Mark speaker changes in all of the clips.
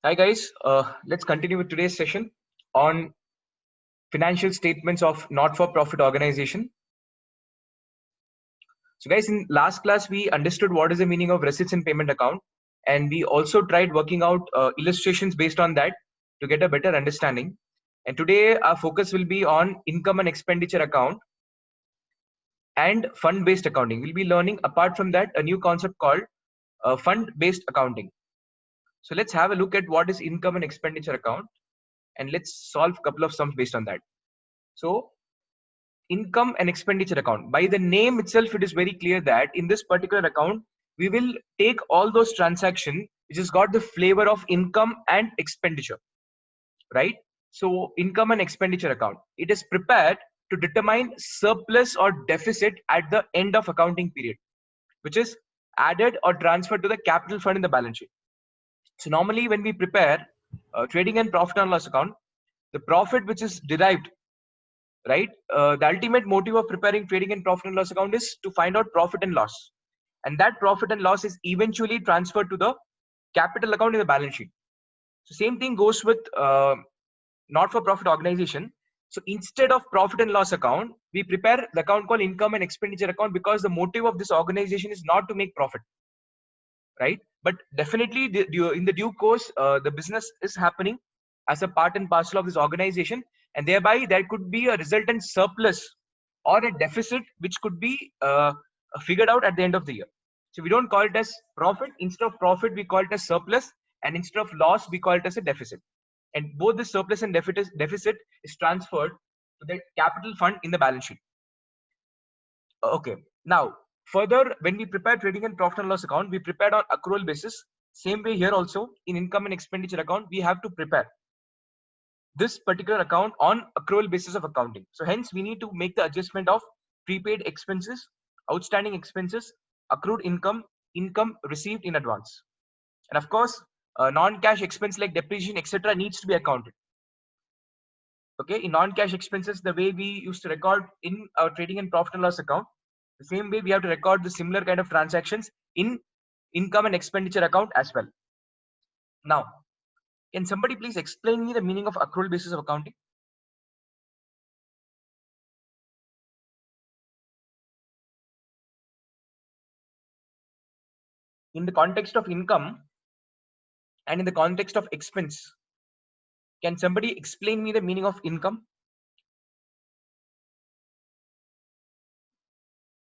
Speaker 1: Hi guys, let's continue with today's session on financial statements of not-for-profit organization. So guys, in last class we understood what is the meaning of receipts and payment account, and we also tried working out illustrations based on that to get a better understanding. And today our focus will be on income and expenditure account and fund-based accounting. We'll be learning apart from that a new concept called fund-based accounting. So let's have a look at what is income and expenditure account, and let's solve a couple of sums based on that. So income and expenditure account, by the name itself, it is very clear that in this particular account, we will take all those transactions which has got the flavor of income and expenditure, right? So income and expenditure account, it is prepared to determine surplus or deficit at the end of accounting period, which is added or transferred to the capital fund in the balance sheet. So normally when we prepare trading and profit and loss account, the profit which is derived, right? The ultimate motive of preparing trading and profit and loss account is to find out profit and loss. And that profit and loss is eventually transferred to the capital account in the balance sheet. So same thing goes with not-for-profit organization. So instead of profit and loss account, we prepare the account called income and expenditure account, because the motive of this organization is not to make profit, right? But definitely in the due course, the business is happening as a part and parcel of this organization, and thereby there could be a resultant surplus or a deficit which could be figured out at the end of the year. So we don't call it as profit. Instead of profit, we call it as surplus, and instead of loss, we call it as a deficit. And both the surplus and deficit is transferred to the capital fund in the balance sheet. Okay. Now, further, when we prepare trading and profit and loss account, we prepared on accrual basis. Same way here also, in income and expenditure account, we have to prepare this particular account on accrual basis of accounting. So hence, we need to make the adjustment of prepaid expenses, outstanding expenses, accrued income, income received in advance. And of course, non-cash expense like depreciation, etc. needs to be accounted. Okay, in non-cash expenses, the way we used to record in our trading and profit and loss account, the same way we have to record the similar kind of transactions in income and expenditure account as well. Now, can somebody please explain me the meaning of accrual basis of accounting? In the context of income and in the context of expense, can somebody explain me the meaning of income?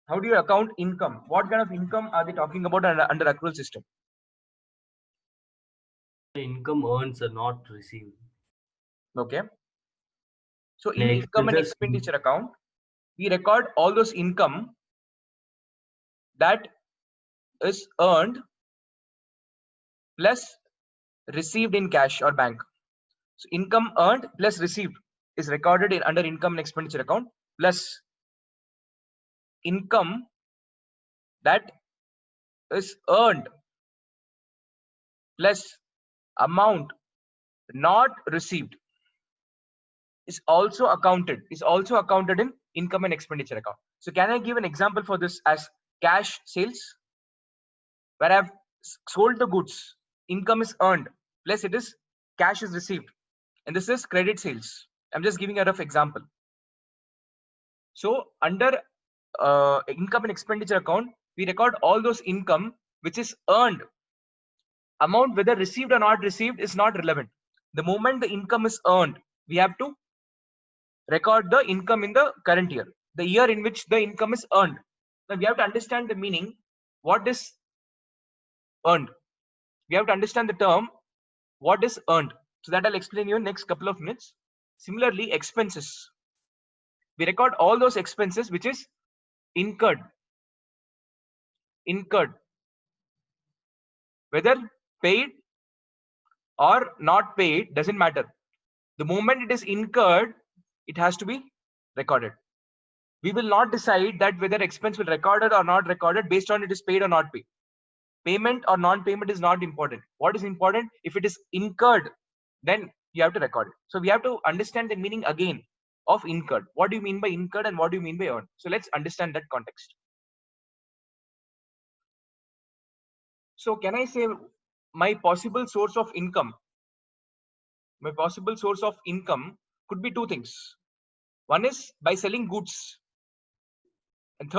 Speaker 1: How do you account income? What kind of income are they talking about under accrual system?
Speaker 2: The income earned are not received.
Speaker 1: Okay. So in
Speaker 2: And
Speaker 1: income and
Speaker 2: expenses,
Speaker 1: expenditure account, we record all those income that is earned plus received in cash or bank. So income earned plus received is recorded in under income and expenditure account, plus income that is earned plus amount not received is also accounted in income and expenditure account. So can I give an example for this as cash sales, where I've sold the goods, income is earned plus it is cash is received, and this is credit sales. I'm just giving a rough example. So under income and expenditure account, we record all those income which is earned. Amount whether received or not received is not relevant. The moment the income is earned, we have to record the income in the current year, the year in which the income is earned. Now we have to understand the meaning. What is earned? We have to understand the term what is earned. So that I'll explain you in next couple of minutes. Similarly, expenses. We record all those expenses which is incurred. Whether paid or not paid doesn't matter. The moment it is incurred, it has to be recorded. We will not decide that whether expense will recorded or not recorded based on it is paid or not paid. Payment or non-payment is not important. What is important? If it is incurred, then you have to record it. So we have to understand the meaning again of incurred. What do you mean by incurred and what do you mean by earned? So let's understand that context. So can I say my possible source of income My possible source of income could be two things. One is by selling goods, and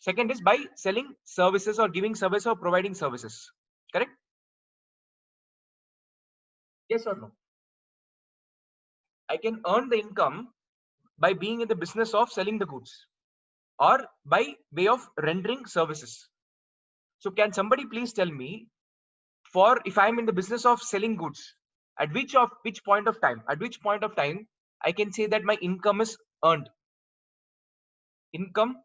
Speaker 1: second is by selling services or giving service or providing services. Correct? Yes or no? I can earn the income by being in the business of selling the goods or by way of rendering services. So can somebody please tell me, for if I'm in the business of selling goods, at which point of time I can say that my income is earned? Income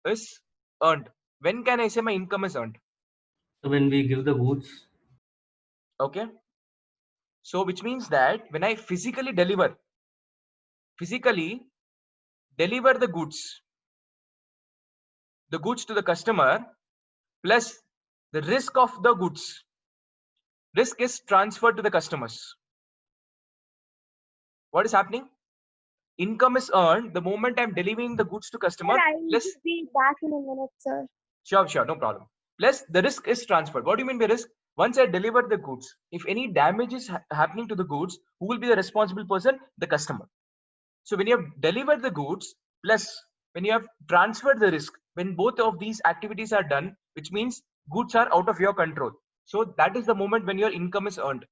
Speaker 1: is earned. When can I say my income is earned?
Speaker 2: So when we give the goods,
Speaker 1: Okay. So which means that when I physically deliver the goods to the customer, plus the risk of the goods, risk is transferred to the customers. What is happening? Income is earned the moment I'm delivering the goods to customer.
Speaker 3: Sir, I will
Speaker 1: Plus,
Speaker 3: just be back in a minute, sir.
Speaker 1: Sure, no problem. Plus, the risk is transferred. What do you mean by risk? Once I deliver the goods, if any damage is happening to the goods, who will be the responsible person? The customer. So when you have delivered the goods, plus when you have transferred the risk, when both of these activities are done, which means goods are out of your control. So that is the moment when your income is earned.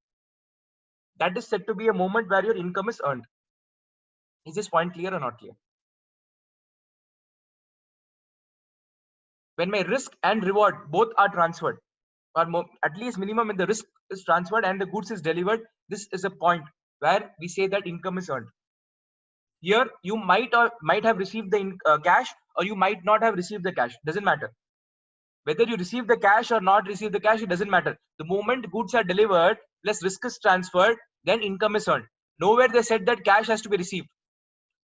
Speaker 1: That is said to be a moment where your income is earned. Is this point clear or not clear? When my risk and reward both are transferred, or at least minimum when the risk is transferred and the goods is delivered, this is a point where we say that income is earned. Here you might have received the cash, or you might not have received the cash. Doesn't matter whether you receive the cash or not receive the cash. It doesn't matter. The moment goods are delivered plus risk is transferred, then income is earned. Nowhere they said that cash has to be received.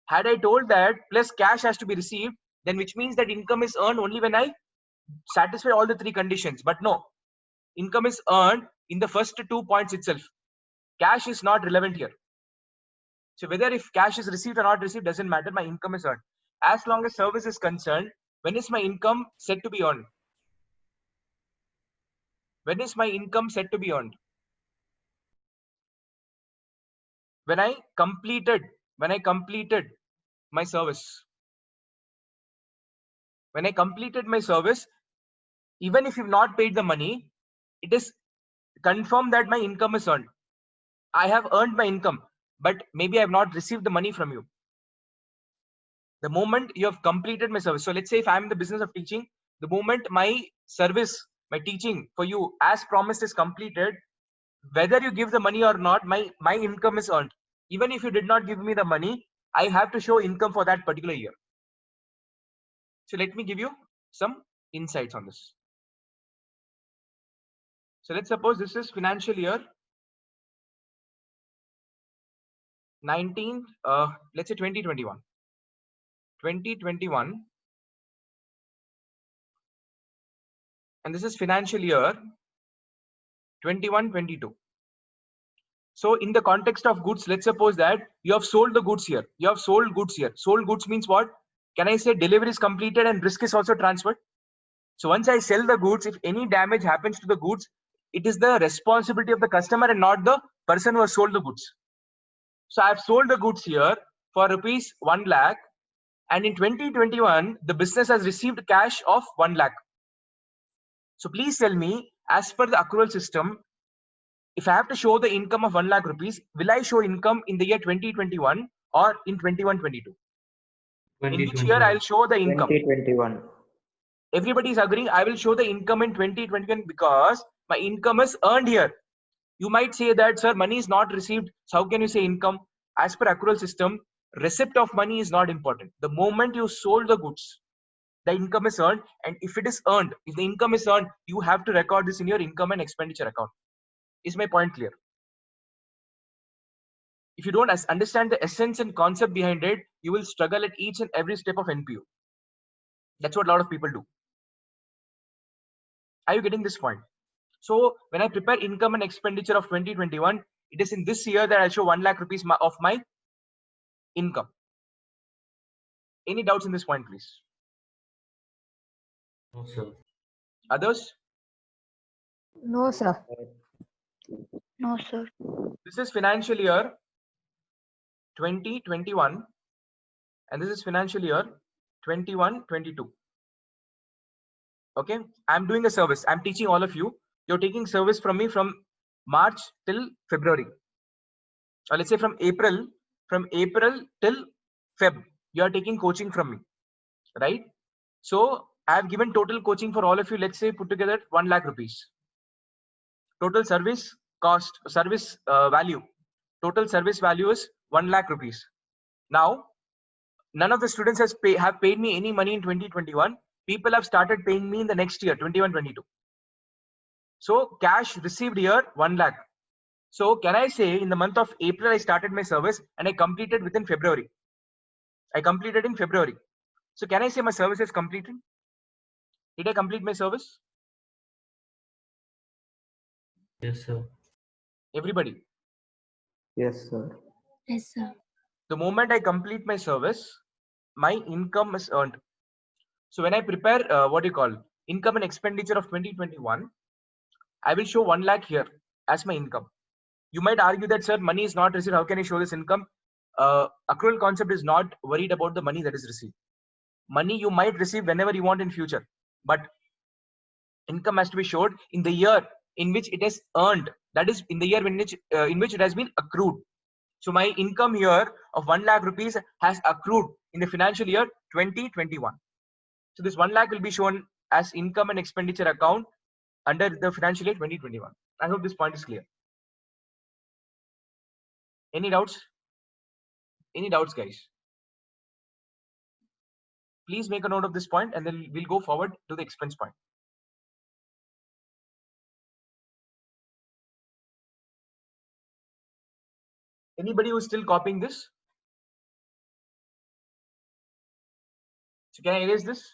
Speaker 1: Had I told that plus cash has to be received, then which means that income is earned only when I satisfy all the three conditions. But no, income is earned in the first 2 points itself. Cash is not relevant here. So whether if cash is received or not received doesn't matter. My income is earned. As long as service is concerned, when is my income said to be earned? When is my income said to be earned? When I completed my service. When I completed my service, even if you've not paid the money, it is confirmed that my income is earned. I have earned my income, but maybe I have not received the money from you. The moment you have completed my service. So let's say if I'm in the business of teaching, the moment my service, my teaching for you as promised is completed, whether you give the money or not, my income is earned. Even if you did not give me the money, I have to show income for that particular year. So let me give you some insights on this. So let's suppose this is financial year let's say 2021. And this is financial year 21-22. So in the context of goods, let's suppose that you have sold the goods here. You have sold goods here. Sold goods means what? Can I say delivery is completed and risk is also transferred? So once I sell the goods, if any damage happens to the goods, it is the responsibility of the customer and not the person who has sold the goods. So I have sold the goods here for rupees 1 lakh, and in 2021, the business has received cash of 1 lakh. So please tell me, as per the accrual system, if I have to show the income of 1 lakh rupees, will I show income in the year 2021 or in 21-22? In which year I'll show the income?
Speaker 4: 2021.
Speaker 1: Everybody is agreeing I will show the income in 2021 because my income is earned here. You might say that, sir, money is not received. So how can you say income? As per accrual system, receipt of money is not important. The moment you sold the goods, the income is earned. And if it is earned, if the income is earned, you have to record this in your income and expenditure account. Is my point clear? If you don't understand the essence and concept behind it, you will struggle at each and every step of NPO. That's what a lot of people do. Are you getting this point? So when I prepare income and expenditure of 2021, it is in this year that I show 1 lakh rupees of my income. Any doubts in this point, please?
Speaker 2: no, sir.
Speaker 1: Others?
Speaker 3: No, sir. No, sir.
Speaker 1: This is financial year 2021 and this is financial year 21-22. Okay, I'm doing a service. I'm teaching all of you. You're taking service from me from March till February, or let's say from April till Feb. You are taking coaching from me, right? So I have given total coaching for all of you. Let's say put together 1 lakh rupees. Total service cost, service value. Total service value is 1 lakh rupees. Now, none of the students have paid me any money in 2021. People have started paying me in the next year, 21-22. So cash received here 1 lakh. So can I say in the month of April I started my service and I completed within February? I completed in February. So can I say my service is completed? Did I complete my service?
Speaker 2: Yes, sir.
Speaker 1: Everybody.
Speaker 4: Yes, sir.
Speaker 3: Yes, sir.
Speaker 1: The moment I complete my service, my income is earned. So when I prepare what do you call income and expenditure of 2021, I will show 1 lakh here as my income. You might argue that, sir, money is not received. How can I show this income? Accrual concept is not worried about the money that is received. Money you might receive whenever you want in future, but income has to be showed in the year in which it is earned. That is in the year in which it has been accrued. So my income here of 1 lakh rupees has accrued in the financial year 2021. So this 1 lakh will be shown as income and expenditure account under the financial year 2021. I hope this point is clear. Any doubts? Any doubts, guys? Please make a note of this point and then we'll go forward to the expense point. Anybody who's still copying this? So can I erase this?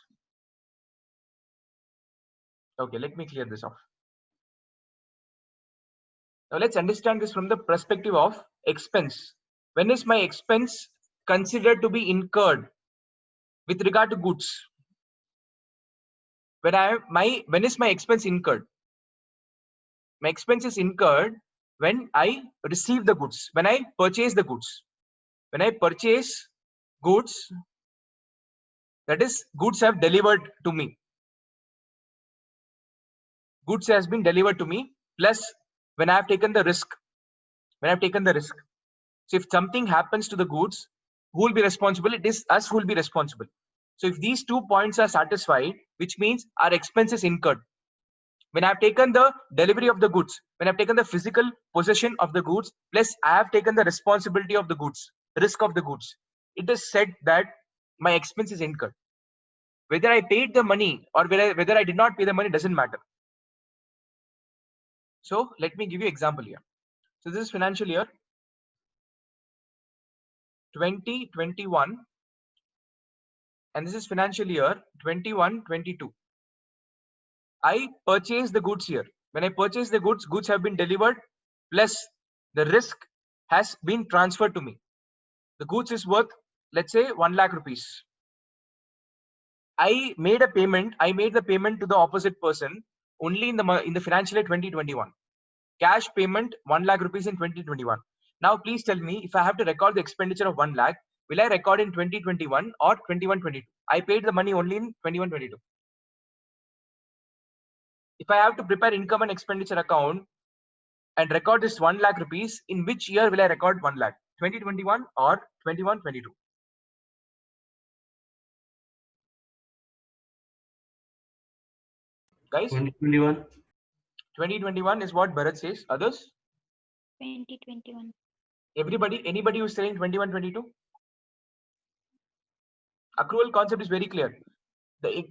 Speaker 1: Okay, let me clear this off. Now let's understand this from the perspective of expense. When is my expense considered to be incurred with regard to goods? When is my expense incurred? My expense is incurred when I receive the goods, when I purchase the goods. When I purchase goods, that is, goods have delivered to me. Goods has been delivered to me, plus when I have taken the risk. When I've taken the risk. So if something happens to the goods, who will be responsible? It is us who will be responsible. So if these 2 points are satisfied, which means our expense is incurred. When I've taken the delivery of the goods, when I've taken the physical possession of the goods, plus I have taken the responsibility of the goods, risk of the goods, it is said that my expense is incurred. Whether I paid the money or whether I did not pay the money doesn't matter. So let me give you an example here. So this is financial year 2021 and this is financial year 21-22. I purchase the goods here. When I purchase the goods, goods have been delivered, plus the risk has been transferred to me. The goods is worth, let's say, 1 lakh rupees. I made a payment. I made the payment to the opposite person only in the financial year 2021. Cash payment 1 lakh rupees in 2021. Now, please tell me, if I have to record the expenditure of 1 lakh, will I record in 2021 or 21-22? I paid the money only in 21-22. If I have to prepare income and expenditure account and record this 1 lakh rupees, in which year will I record 1 lakh? 2021 or 21-22? Guys?
Speaker 2: 2021.
Speaker 1: 2021 is what Bharat says. Others?
Speaker 3: 2021.
Speaker 1: Anybody who's saying 21-22? Accrual concept is very clear. The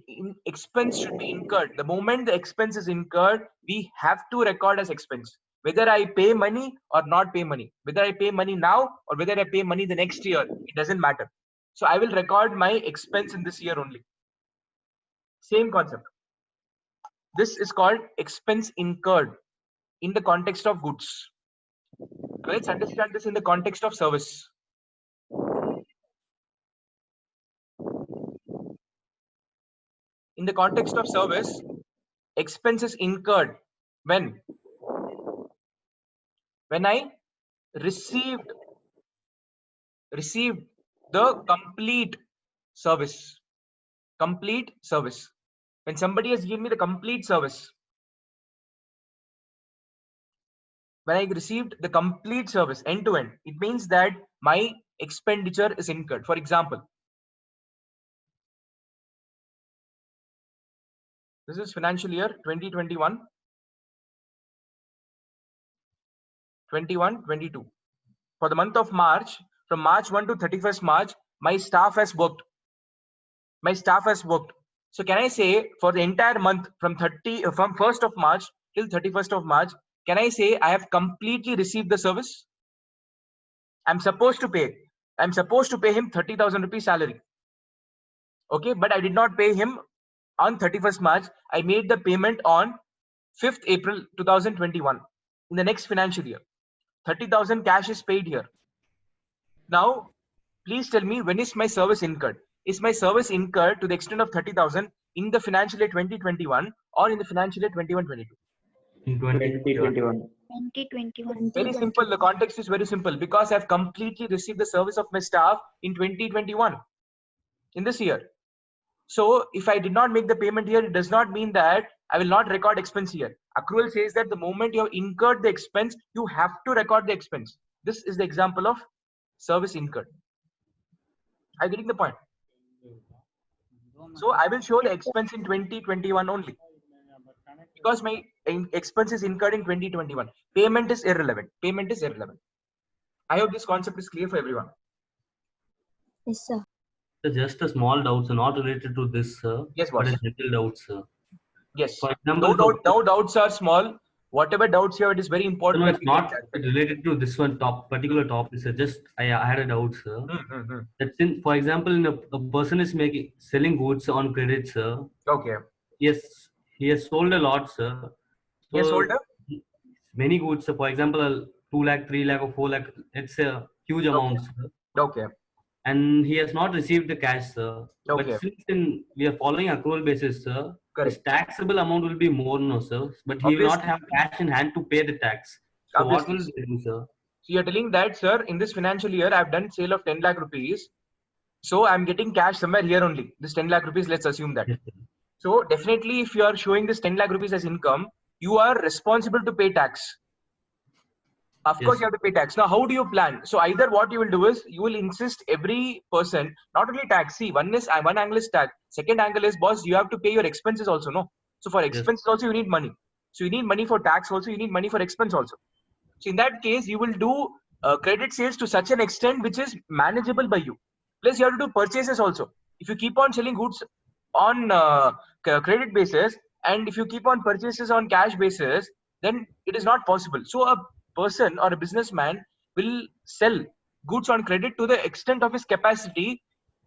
Speaker 1: expense should be incurred. The moment the expense is incurred, we have to record as expense. Whether I pay money or not pay money, whether I pay money now or whether I pay money the next year, it doesn't matter. So I will record my expense in this year only. Same concept. This is called expense incurred in the context of goods. Let's understand this in the context of service. In the context of service, expenses incurred when when I received the complete service. Complete service. When somebody has given me the complete service, when I received the complete service end to end, it means that my expenditure is incurred. For example, this is financial year 2021, 22. For the month of March, from March 1 to 31st March, my staff has worked. So can I say for the entire month from 1st of March till 31st of March, can I say I have completely received the service? I'm supposed to pay him 30,000 rupees salary. Okay, but I did not pay him on 31st March. I made the payment on 5th April 2021 in the next financial year. 30,000 cash is paid here. Now, please tell me, when is my service incurred? Is my service incurred to the extent of 30,000 in the financial year 2021 or in the financial year 21-22?
Speaker 2: In 2021.
Speaker 3: 2021.
Speaker 1: Very simple. The context is very simple, because I've completely received the service of my staff in 2021, in this year. So if I did not make the payment here, it does not mean that I will not record expense here. Accrual says that the moment you have incurred the expense, you have to record the expense. This is the example of service incurred. Are you getting the point? So I will show the expense in 2021 only, because my expense is incurred in 2021. Payment is irrelevant. I hope this concept is clear for everyone.
Speaker 3: Yes, sir.
Speaker 2: Just a small doubt, sir, not related to this, sir.
Speaker 1: Yes,
Speaker 2: but
Speaker 1: boss.
Speaker 2: a general doubt, sir.
Speaker 1: Yes.
Speaker 2: For example,
Speaker 1: No doubts are small. Whatever doubts you have, it is very important.
Speaker 2: No,
Speaker 1: that
Speaker 2: it's
Speaker 1: we get
Speaker 2: not
Speaker 1: clarified.
Speaker 2: related to this one particular topic, sir. Just I had a doubt, sir. That's in, for example, in a person is selling goods on credit, sir.
Speaker 1: Okay.
Speaker 2: Yes, he has sold a lot, sir. So
Speaker 1: Yes, holder.
Speaker 2: Many goods, sir. For example, 2 lakh, 3 lakh, or 4 lakh. It's a huge amount, sir.
Speaker 1: Okay.
Speaker 2: And he has not received the cash, sir.
Speaker 1: Okay.
Speaker 2: But since we are following accrual basis, sir,
Speaker 1: Correct.
Speaker 2: his taxable amount will be more, no, sir. But he will
Speaker 1: Obviously.
Speaker 2: not have cash in hand to pay the tax. So what will
Speaker 1: Obviously.
Speaker 2: he do, sir?
Speaker 1: So you're telling that, sir, in this financial year, I've done sale of 10 lakh rupees. So I'm getting cash somewhere here only. This 10 lakh rupees, let's assume that.
Speaker 2: Yes, sir.
Speaker 1: So definitely, if you are showing this 10 lakh rupees as income, you are responsible to pay tax. Of course, you have to pay tax. Now, how do you plan? So either what you will do is, you will insist every person, not only tax. See, one angle is tax. Second angle is, boss, you have to pay your expenses also, no? So for expenses also, you need money. So you need money for tax also, you need money for expense also. So in that case, you will do credit sales to such an extent which is manageable by you. Plus, you have to do purchases also. If you keep on selling goods on credit basis, and if you keep on purchases on cash basis, then it is not possible. So a person or a businessman will sell goods on credit to the extent of his capacity,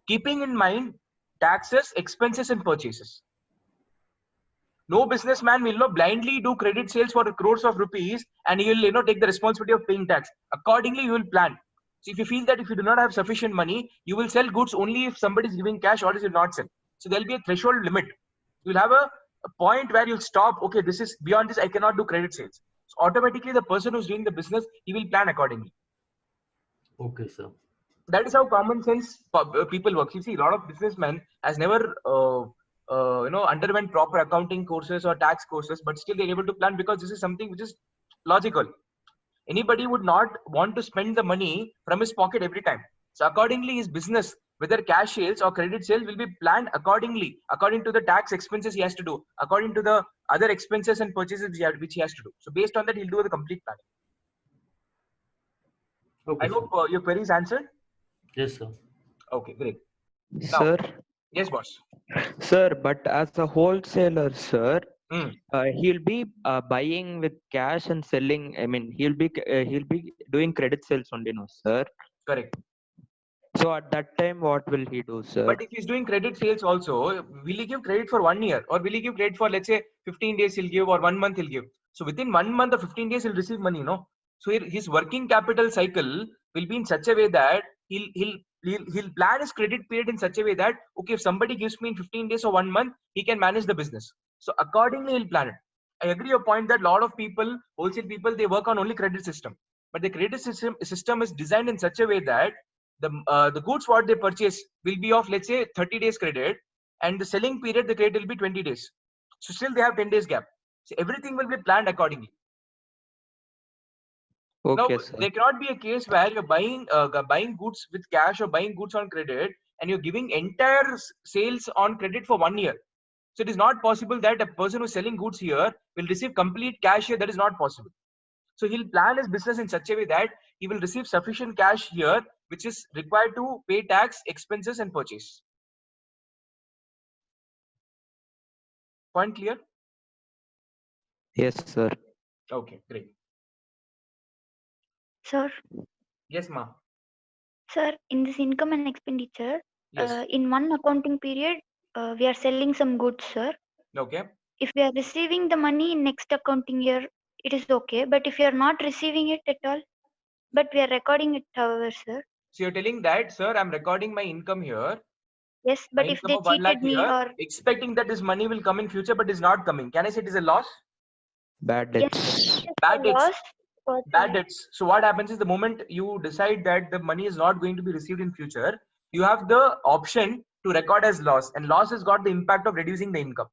Speaker 1: keeping in mind taxes, expenses, and purchases. No businessman will blindly do credit sales for crores of rupees, and he will take the responsibility of paying tax. Accordingly, you will plan. So if you feel that if you do not have sufficient money, you will sell goods only if somebody is giving cash, or else you will not sell. So there will be a threshold limit. You will have a point where you'll stop. Okay, this is beyond this. I cannot do credit sales. So automatically, the person who's doing the business, he will plan accordingly.
Speaker 2: Okay, sir.
Speaker 1: That is how common sense people work. You see, a lot of businessmen has never underwent proper accounting courses or tax courses, but still they're able to plan, because this is something which is logical. Anybody would not want to spend the money from his pocket every time. So accordingly, his business, whether cash sales or credit sales, will be planned accordingly, according to the tax expenses he has to do, according to the other expenses and purchases which he has to do. So based on that, he'll do the complete planning.
Speaker 2: Okay,
Speaker 1: I hope your query is answered.
Speaker 2: Yes, sir.
Speaker 1: Okay, great.
Speaker 4: Sir.
Speaker 1: Yes, boss.
Speaker 4: Sir, but as a wholesaler, sir, he'll be buying with cash and selling. I mean, he'll be doing credit sales only, no, sir.
Speaker 1: Correct.
Speaker 4: So at that time, what will he do, sir?
Speaker 1: But if he's doing credit sales also, will he give credit for 1 year, or will he give credit for, let's say, 15 days he'll give, or 1 month he'll give? So within 1 month or 15 days he'll receive money, no? So his working capital cycle will be in such a way that he'll plan his credit period in such a way that, okay, if somebody gives me in 15 days or 1 month, he can manage the business. So accordingly, he'll plan it. I agree your point that a lot of people, wholesale people, they work on only credit system. But the credit system is designed in such a way that the goods what they purchase will be of, let's say, 30 days credit, and the selling period, the credit will be 20 days. So still they have 10 days gap. So everything will be planned accordingly.
Speaker 4: Okay,
Speaker 1: Now,
Speaker 4: sir.
Speaker 1: there cannot be a case where you're buying goods with cash or buying goods on credit, and you're giving entire sales on credit for 1 year. So it is not possible that a person who's selling goods here will receive complete cash here. That is not possible. So he'll plan his business in such a way that he will receive sufficient cash here, which is required to pay tax, expenses, and purchase. Point clear?
Speaker 4: Yes, sir.
Speaker 1: Okay, great.
Speaker 3: Sir,
Speaker 1: Yes, ma.
Speaker 3: sir, in this income and expenditure,
Speaker 1: Yes.
Speaker 3: in one accounting period, we are selling some goods, sir.
Speaker 1: Okay.
Speaker 3: If we are receiving the money in next accounting year, it is okay. But if you are not receiving it at all, but we are recording it, however, sir.
Speaker 1: So you're telling that, sir, I'm recording my income here,
Speaker 3: Yes,
Speaker 1: my
Speaker 3: but if
Speaker 1: income
Speaker 3: they
Speaker 1: of 1 lakh
Speaker 3: cheated me
Speaker 1: here,
Speaker 3: or
Speaker 1: expecting that this money will come in future, but is not coming. Can I say it is a loss?
Speaker 4: Bad
Speaker 3: yes,
Speaker 4: debts.
Speaker 3: it is
Speaker 1: Bad
Speaker 3: a
Speaker 1: debts.
Speaker 3: loss. But,
Speaker 1: Bad debts. So what happens is the moment you decide that the money is not going to be received in future, you have the option to record as loss, and loss has got the impact of reducing the income.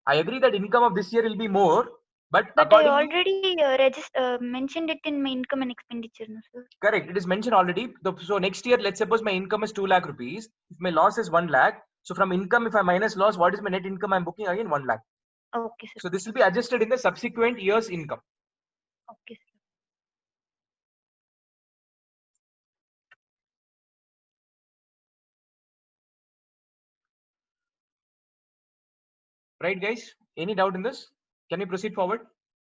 Speaker 1: I agree that income of this year will be more, but
Speaker 3: But I
Speaker 1: accordingly,
Speaker 3: already mentioned it in my income and expenditure, no, sir.
Speaker 1: correct. It is mentioned already. So next year, let's suppose my income is 2 lakh rupees. If my loss is 1 lakh, so from income, if I minus loss, what is my net income? I'm booking again 1 lakh.
Speaker 3: Okay, sir.
Speaker 1: So this will be adjusted in the subsequent year's income.
Speaker 3: Okay, sir.
Speaker 1: Right, guys? Any doubt in this? Can we proceed forward?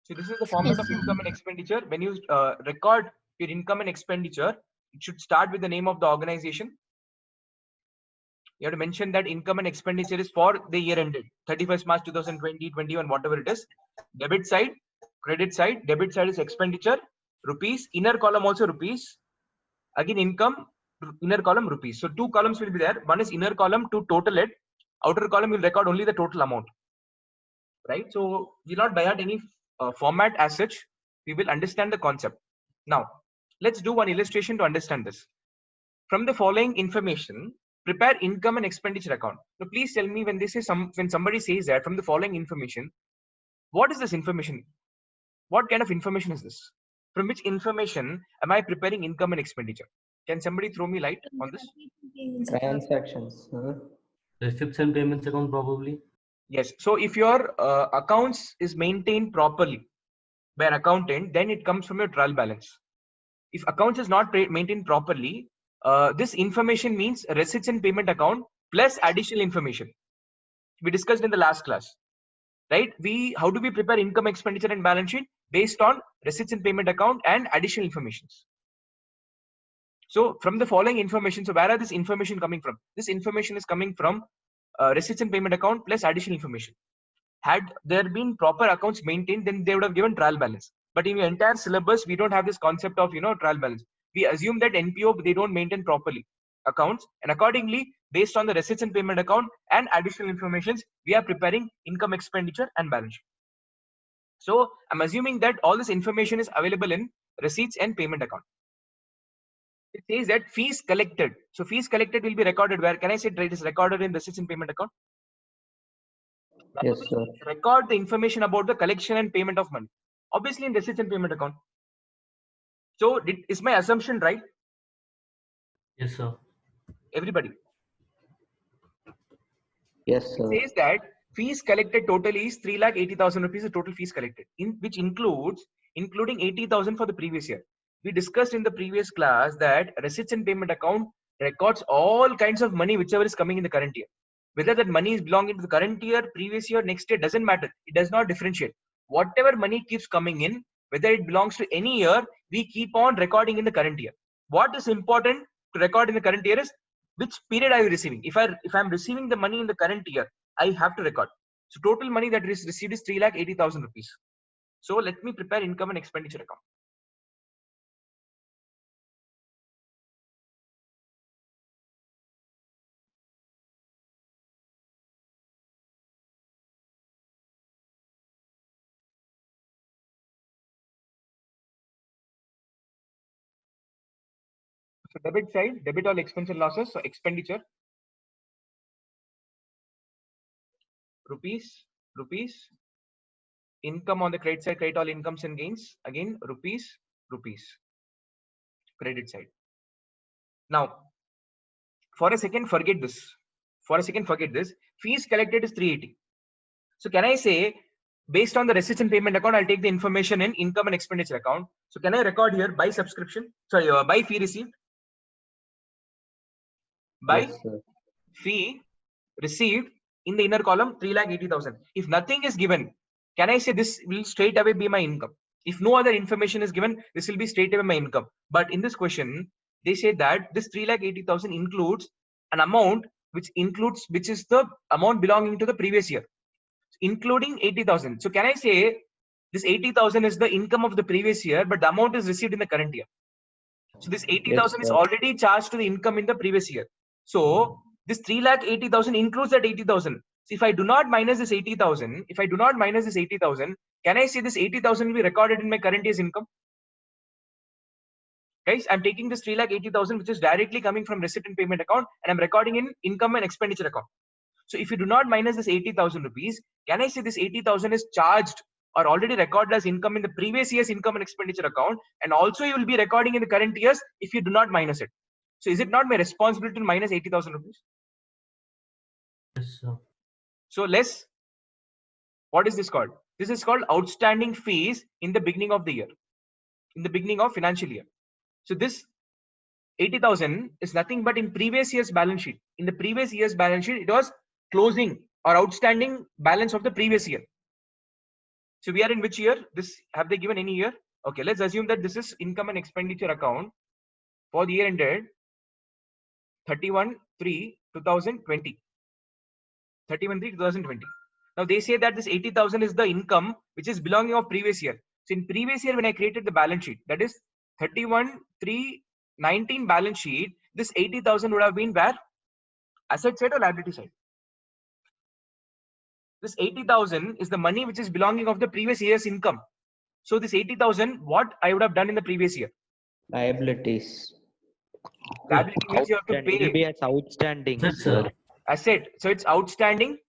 Speaker 1: So this is the format of income and expenditure. When you record your income and expenditure, it should start with the name of the organization. You have to mention that income and expenditure is for the year ended 31st March 2020, 21, whatever it is. Debit side, credit side. Debit side is expenditure, rupees. Inner column also rupees. Again, income, inner column rupees. So two columns will be there. One is inner column to total it. Outer column will record only the total amount. Right? So we'll not by heart any format as such. We will understand the concept. Now, let's do one illustration to understand this. From the following information, prepare income and expenditure account. Now, please tell me when when somebody says that from the following information, what is this information? What kind of information is this? From which information am I preparing income and expenditure? Can somebody throw me light on this?
Speaker 4: Transactions, sir.
Speaker 2: Receipts and payments account probably.
Speaker 1: Yes. So if your accounts is maintained properly by an accountant, then it comes from your trial balance. If accounts is not maintained properly, this information means receipts and payment account plus additional information. We discussed in the last class, right? How do we prepare income, expenditure, and balance sheet based on receipts and payment account and additional informations? So from the following information, so where are this information coming from? This information is coming from receipts and payment account plus additional information. Had there been proper accounts maintained, then they would have given trial balance. But in your entire syllabus, we don't have this concept of trial balance. We assume that NPO, they don't maintain properly accounts, and accordingly, based on the receipts and payment account and additional informations, we are preparing income, expenditure, and balance sheet. So I'm assuming that all this information is available in receipts and payment account. It says that fees collected. So fees collected will be recorded where? Can I say it is recorded in receipts and payment account?
Speaker 4: Yes, sir.
Speaker 1: Record the information about the collection and payment of money. Obviously in receipts and payment account. So is my assumption right?
Speaker 2: Yes, sir.
Speaker 1: Everybody.
Speaker 4: Yes, sir.
Speaker 1: It says that fees collected totally is 3,80,000 rupees, the total fees collected, which including 80,000 for the previous year. We discussed in the previous class that receipts and payment account records all kinds of money whichever is coming in the current year. Whether that money is belonging to the current year, previous year, next year, doesn't matter. It does not differentiate. Whatever money keeps coming in, whether it belongs to any year, we keep on recording in the current year. What is important to record in the current year is which period are you receiving. If I'm receiving the money in the current year, I have to record. So total money that is received is 3,80,000 rupees. So let me prepare income and expenditure account. So debit side, debit all expense and losses. So expenditure, rupees. Income on the credit side, credit all incomes and gains. Again, rupees. Credit side. Now, for a second, forget this. Fees collected is 380. So can I say, based on the receipts and payment account, I'll take the information in income and expenditure account. So can I record here by subscription? Sorry, by fee received. By
Speaker 4: Yes, sir.
Speaker 1: fee received in the inner column 3,80,000. If nothing is given, can I say this will straight away be my income? If no other information is given, this will be straight away my income. But in this question, they say that this 3,80,000 includes an amount which is the amount belonging to the previous year, including 80,000. So can I say this 80,000 is the income of the previous year, but the amount is received in the current year? So this 80,000 is already charged to the income in the previous year. So this 3,80,000 includes that 80,000. So if I do not minus this 80,000, can I say this 80,000 will be recorded in my current year's income? Guys, I'm taking this 3,80,000, which is directly coming from receipt and payment account, and I'm recording in income and expenditure account. So if you do not minus this 80,000 rupees, can I say this 80,000 is charged or already recorded as income in the previous year's income and expenditure account, and also you will be recording in the current years if you do not minus it? So is it not my responsibility to minus 80,000 rupees?
Speaker 2: Yes, sir.
Speaker 1: So less, what is this called? This is called outstanding fees in the beginning of the year, in the beginning of financial year. So this 80,000 is nothing but in previous year's balance sheet. In the previous year's balance sheet, it was closing or outstanding balance of the previous year. So we are in which year? This, have they given any year? Okay, let's assume that this is income and expenditure account for the year ended 31/3/2020. 31/3/2020. Now they say that this 80,000 is the income which is belonging of previous year. So in previous year, when I created the balance sheet, that is 31/3/19 balance sheet, this 80,000 would have been where? Asset side or liability side? This 80,000 is the money which is belonging of the previous year's income. So this 80,000, what I would have done in the previous year?
Speaker 4: Liabilities.
Speaker 1: Liability means you have to
Speaker 4: It will
Speaker 1: pay.
Speaker 4: be as outstanding,
Speaker 2: Yes,
Speaker 4: sir.
Speaker 2: sir.
Speaker 1: Asset. So it's outstanding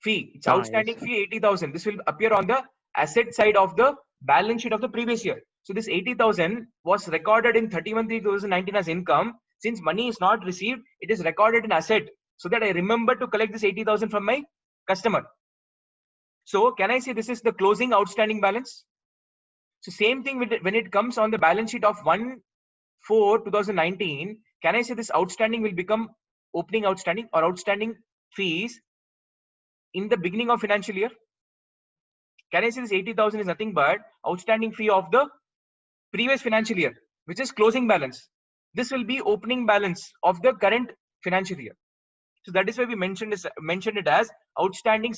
Speaker 1: fee. It's outstanding
Speaker 4: Yes,
Speaker 1: fee 80,000. This will appear on the asset side of the balance sheet of the previous year. So this 80,000 was recorded in 31/3/2019 as income. Since money is not received, it is recorded in asset, so that I remember to collect this 80,000 from my customer. So can I say this is the closing outstanding balance? So same thing when it comes on the balance sheet of 1/4/2019, can I say this outstanding will become opening outstanding or outstanding fees in the beginning of financial year? Can I say this 80,000 is nothing but outstanding fee of the previous financial year, which is closing balance? This will be opening balance of the current financial year. So that is why we mentioned it as outstanding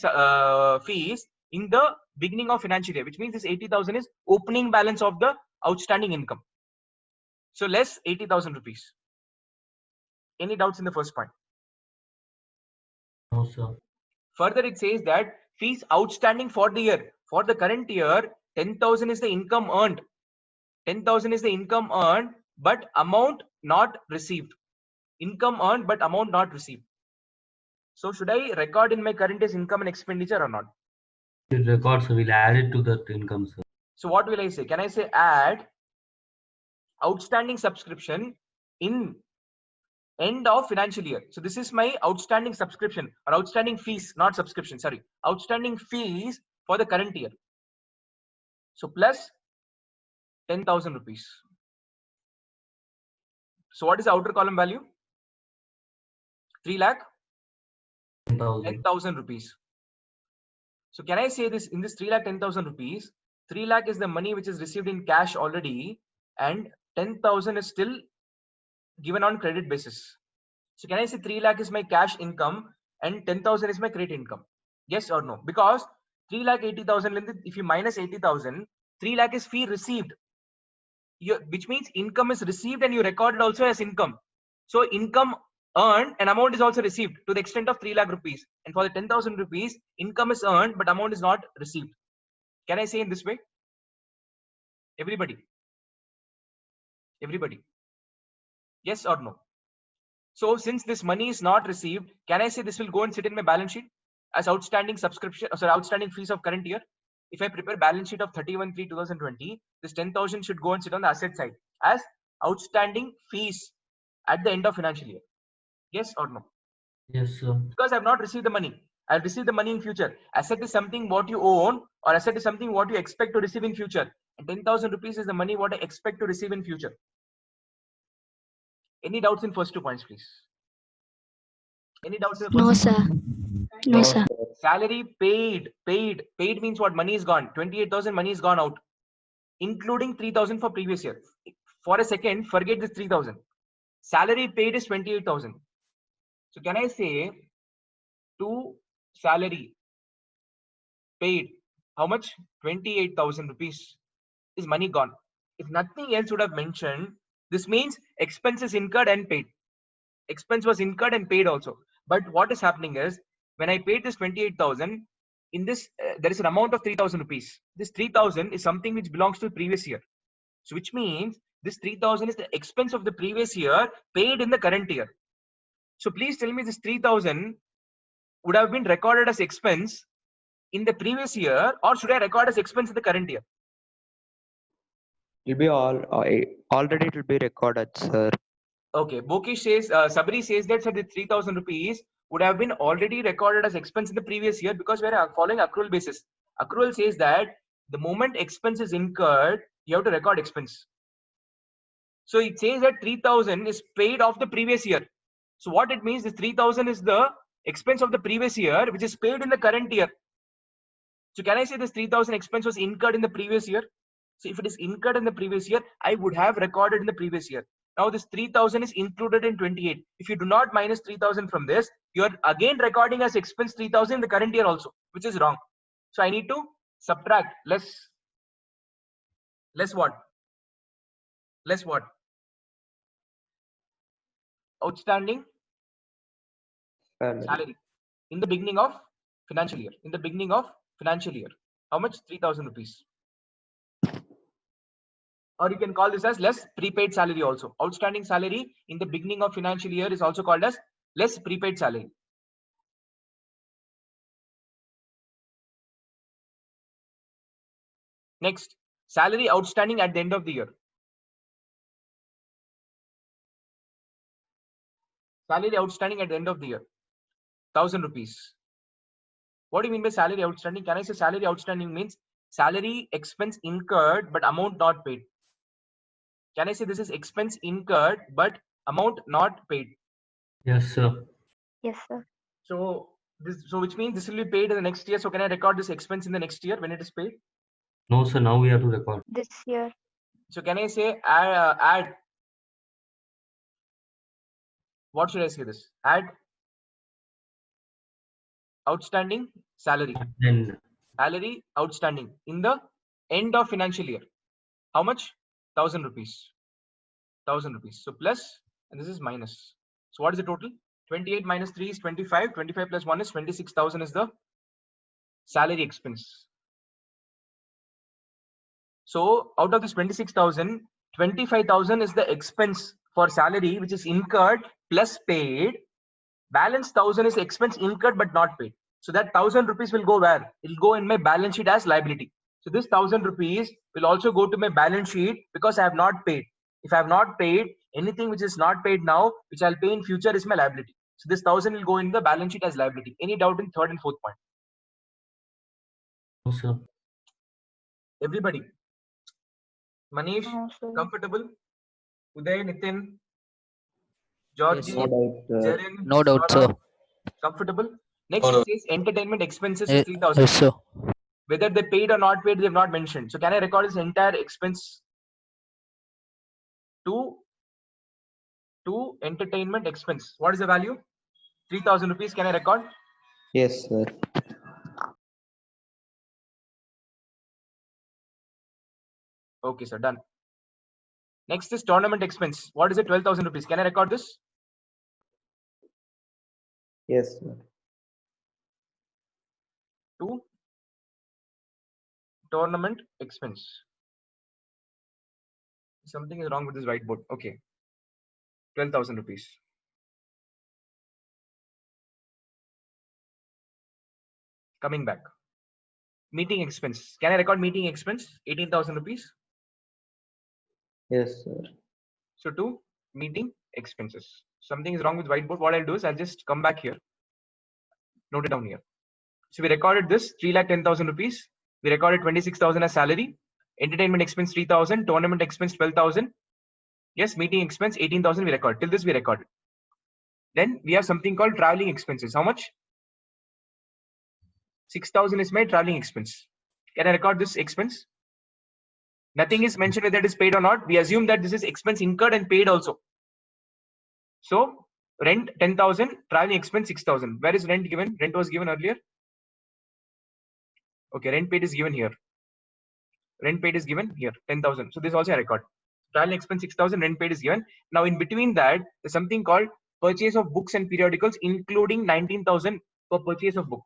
Speaker 1: fees in the beginning of financial year, which means this 80,000 is opening balance of the outstanding income. So less 80,000 rupees. Any doubts in the first point?
Speaker 2: No, sir.
Speaker 1: Further, it says that fees outstanding for the year. For the current year, 10,000 is the income earned. 10,000 is the income earned, but amount not received. Income earned, but amount not received. So should I record in my current year's income and expenditure or not?
Speaker 2: It records, so we'll add it to that income, sir.
Speaker 1: So what will I say? Can I say add outstanding subscription in end of financial year? So this is my outstanding subscription or outstanding fees, not subscription, sorry. Outstanding fees for the current year. So plus 10,000 rupees. So what is the outer column value? 3,10,000 rupees. So can I say this in this 3,10,000 rupees, 3 lakh is the money which is received in cash already, and 10,000 is still given on credit basis. So can I say 3 lakh is my cash income and 10,000 is my credit income? Yes or no? Because 3,80,000, if you minus 80,000, 3 lakh is fee received, which means income is received and you record it also as income. So income earned and amount is also received to the extent of 3 lakh rupees. And for the 10,000 rupees, income is earned but amount is not received. Can I say in this way? Everybody. Yes or no? So since this money is not received, can I say this will go and sit in my balance sheet as outstanding subscription, sorry, outstanding fees of current year? If I prepare balance sheet of 31/3/2020, this 10,000 should go and sit on the asset side as outstanding fees at the end of financial year. Yes or no?
Speaker 2: Yes, sir.
Speaker 1: Because I have not received the money. I'll receive the money in future. Asset is something what you own, or asset is something what you expect to receive in future. And 10,000 rupees is the money what I expect to receive in future. Any doubts in first 2 points, please? Any doubts in the first?
Speaker 5: No, sir. No, sir.
Speaker 1: Salary paid. Paid means what? Money is gone. 28,000 money is gone out, including 3,000 for previous year. For a second, forget this 3,000. Salary paid is 28,000. So can I say to salary paid how much? 28,000 rupees is money gone. If nothing else would have mentioned, this means expenses incurred and paid. Expense was incurred and paid also. But what is happening is when I paid this 28,000, in this there is an amount of 3,000 rupees. This 3,000 is something which belongs to the previous year. So which means this 3,000 is the expense of the previous year paid in the current year. So please tell me this 3,000 would have been recorded as expense in the previous year, or should I record as expense in the current year?
Speaker 4: It'll be already it will be recorded, sir.
Speaker 1: Okay, Bokish says, Sabri says that the 3,000 rupees would have been already recorded as expense in the previous year because we are following accrual basis. Accrual says that the moment expense is incurred, you have to record expense. So it says that 3,000 is paid off the previous year. So what it means is 3,000 is the expense of the previous year, which is paid in the current year. So can I say this 3,000 expense was incurred in the previous year? So if it is incurred in the previous year, I would have recorded in the previous year. Now this 3,000 is included in 28. If you do not minus 3,000 from this, you are again recording as expense 3,000 in the current year also, which is wrong. So I need to subtract less what? Less what? Outstanding salary in the beginning of financial year. In the beginning of financial year, how much? 3,000 rupees. Or you can call this as less prepaid salary also. Outstanding salary in the beginning of financial year is also called as less prepaid salary. Next, salary outstanding at the end of the year. Salary outstanding at the end of the year, 1,000 rupees. What do you mean by salary outstanding? Can I say salary outstanding means salary expense incurred but amount not paid? Can I say this is expense incurred but amount not paid?
Speaker 2: Yes, sir.
Speaker 3: Yes, sir.
Speaker 1: So which means this will be paid in the next year. So can I record this expense in the next year when it is paid?
Speaker 2: No, sir. Now we have to record.
Speaker 3: This year.
Speaker 1: So can I say add? What should I say this? Add outstanding salary.
Speaker 2: Then
Speaker 1: Salary outstanding in the end of financial year. How much? 1,000 rupees. 1,000 rupees. So plus, and this is minus. So what is the total? 28 minus 3 is 25. 25 plus 1 is 26,000 is the salary expense. So out of this 26,000, 25,000 is the expense for salary which is incurred plus paid. Balance 1,000 is expense incurred but not paid. So that 1,000 rupees will go where? It will go in my balance sheet as liability. So this 1,000 rupees will also go to my balance sheet because I have not paid. If I have not paid, anything which is not paid now, which I'll pay in future is my liability. So this 1,000 will go in the balance sheet as liability. Any doubt in third and fourth point?
Speaker 2: no, sir.
Speaker 1: Everybody. Manish,
Speaker 3: No, sir.
Speaker 1: comfortable? Uday, Nitin, Georgie,
Speaker 6: Yes, no doubt,
Speaker 1: Jaren,
Speaker 6: no doubt,
Speaker 1: Saurabh,
Speaker 6: sir.
Speaker 1: comfortable? Next
Speaker 6: No
Speaker 1: it says entertainment expenses is
Speaker 6: Yes,
Speaker 1: 3,000.
Speaker 6: yes, sir.
Speaker 1: Whether they paid or not paid, they have not mentioned. So can I record this entire expense to entertainment expense? What is the value? 3,000 rupees. Can I record?
Speaker 6: Yes, sir.
Speaker 1: Okay, sir. Done. Next is tournament expense. What is it? 12,000 rupees. Can I record this?
Speaker 6: Yes, sir.
Speaker 1: To tournament expense. Something is wrong with this whiteboard. Okay. 12,000 rupees. Coming back. Meeting expense. Can I record meeting expense? 18,000 rupees.
Speaker 6: Yes, sir.
Speaker 1: So to meeting expenses. Something is wrong with whiteboard. What I'll do is I'll just come back here. Note it down here. So we recorded this 3,10,000 rupees. We recorded 26,000 as salary. Entertainment expense 3,000. Tournament expense 12,000. Yes, meeting expense 18,000 we record. Till this we recorded. Then we have something called traveling expenses. How much? 6,000 is my traveling expense. Can I record this expense? Nothing is mentioned whether it is paid or not. We assume that this is expense incurred and paid also. So rent 10,000, traveling expense 6,000. Where is rent given? Rent was given earlier. Okay, rent paid is given here. Rent paid is given here, 10,000. So this also I record. Traveling expense 6,000, rent paid is given. Now in between that, there's something called purchase of books and periodicals, including 19,000 for purchase of book.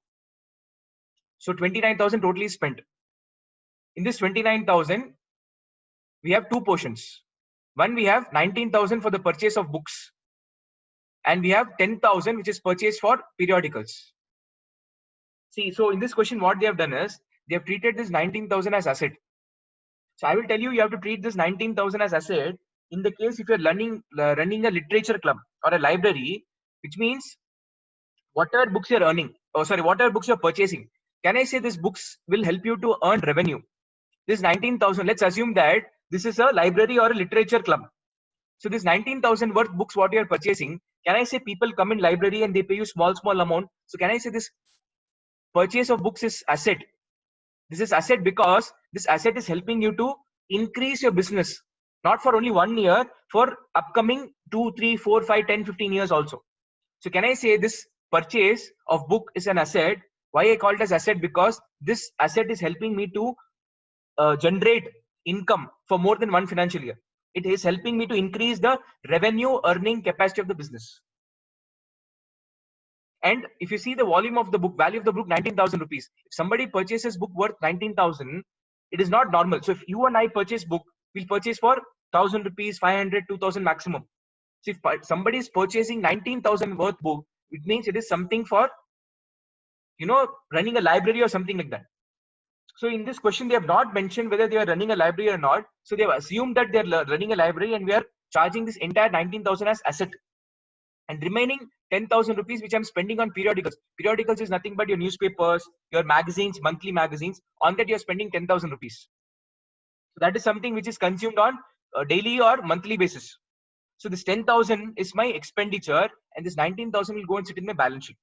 Speaker 1: So 29,000 totally spent. In this 29,000, we have two portions. One, we have 19,000 for the purchase of books, and we have 10,000 which is purchased for periodicals. See, so in this question, what they have done is they have treated this 19,000 as asset. So I will tell you, you have to treat this 19,000 as asset in the case if you're running a literature club or a library, which means whatever books you're earning, whatever books you're purchasing. Can I say this books will help you to earn revenue? This 19,000, let's assume that this is a library or a literature club. So this 19,000 worth books, what you are purchasing, can I say people come in library and they pay you small amount? So can I say this purchase of books is asset? This is asset because this asset is helping you to increase your business, not for only 1 year, for upcoming 2, 3, 4, 5, 10, 15 years also. So can I say this purchase of book is an asset? Why I call it as asset? Because this asset is helping me to generate income for more than one financial year. It is helping me to increase the revenue earning capacity of the business. And if you see the volume of the book, value of the book, 19,000 rupees. If somebody purchases book worth 19,000, it is not normal. So if you and I purchase book, we'll purchase for 1,000 rupees, 500, 2,000 maximum. So if somebody is purchasing 19,000 worth book, it means it is something for, running a library or something like that. So in this question, they have not mentioned whether they are running a library or not. So they have assumed that they are running a library and we are charging this entire 19,000 as asset. And remaining 10,000 rupees, which I'm spending on periodicals. Periodicals is nothing but your newspapers, your magazines, monthly magazines. On that, you're spending 10,000 rupees. So that is something which is consumed on a daily or monthly basis. So this 10,000 is my expenditure, and this 19,000 will go and sit in my balance sheet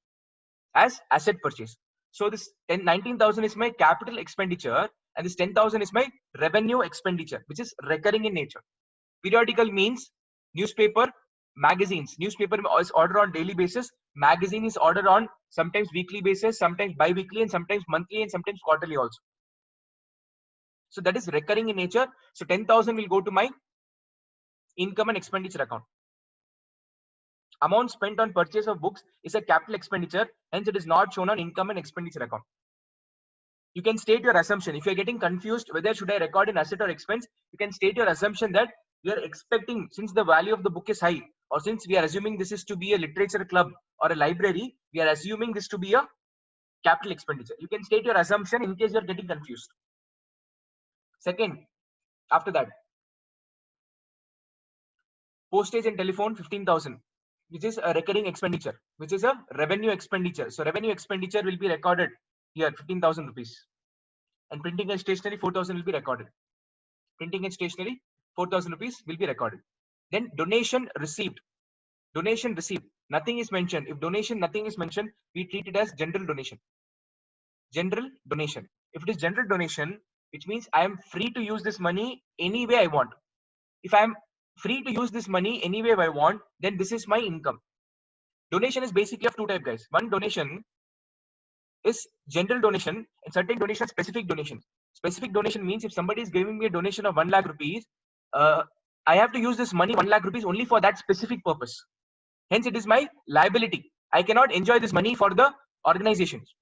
Speaker 1: as asset purchase. So this 19,000 is my capital expenditure, and this 10,000 is my revenue expenditure, which is recurring in nature. Periodical means newspaper, magazines. Newspaper is ordered on daily basis. Magazine is ordered on sometimes weekly basis, sometimes bi-weekly, and sometimes monthly, and sometimes quarterly also. So that is recurring in nature. So 10,000 will go to my income and expenditure account. Amount spent on purchase of books is a capital expenditure, hence it is not shown on income and expenditure account. You can state your assumption. If you're getting confused whether should I record an asset or expense, you can state your assumption that we are expecting, since the value of the book is high, or since we are assuming this is to be a literature club or a library, we are assuming this to be a capital expenditure. You can state your assumption in case you're getting confused. Second, after that, postage and telephone 15,000, which is a recurring expenditure, which is a revenue expenditure. So revenue expenditure will be recorded here, 15,000 rupees. And printing and stationery 4,000 will be recorded. Printing and stationery 4,000 rupees will be recorded. Then donation received. Donation received. Nothing is mentioned. If donation, nothing is mentioned, we treat it as general donation. General donation. If it is general donation, which means I am free to use this money any way I want. If I am free to use this money any way I want, then this is my income. Donation is basically of two types, guys. One donation is general donation, and certain donation specific donation. Specific donation means if somebody is giving me a donation of 1 lakh rupees, I have to use this money 1 lakh rupees only for that specific purpose. Hence, it is my liability. I cannot enjoy this money for the organizations.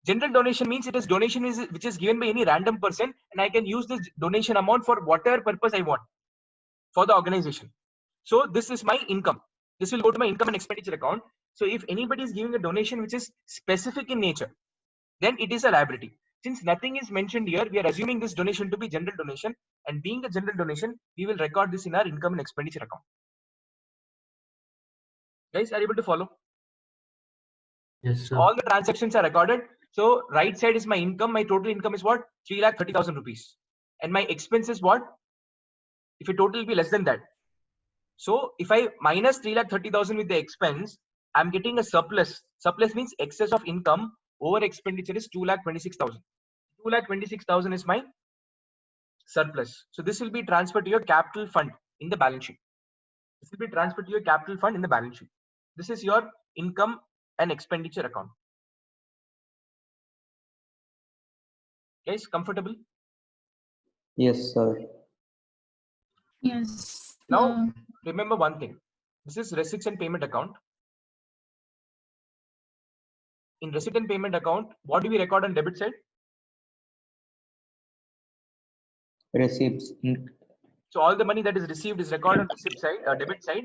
Speaker 1: General donation means it is donation which is given by any random person, and I can use this donation amount for whatever purpose I want for the organization. So this is my income. This will go to my income and expenditure account. So if anybody is giving a donation which is specific in nature, then it is a liability. Since nothing is mentioned here, we are assuming this donation to be general donation, and being a general donation, we will record this in our income and expenditure account. Guys, are you able to follow?
Speaker 2: Yes, sir.
Speaker 1: All the transactions are recorded. So right side is my income. My total income is what? 3,30,000 rupees. And my expense is what? If your total will be less than that. So if I minus 3,30,000 with the expense, I'm getting a surplus. Surplus means excess of income over expenditure is 2,26,000. 2,26,000 is my surplus. So this will be transferred to your capital fund in the balance sheet. This will be transferred to your capital fund in the balance sheet. This is your income and expenditure account. Guys, comfortable?
Speaker 6: Yes, sir.
Speaker 5: Yes.
Speaker 1: Now, remember one thing. This is receipts and payment account. In receipt and payment account, what do we record on debit side?
Speaker 6: Receipts.
Speaker 1: So all the money that is received is recorded on receipt side, debit side.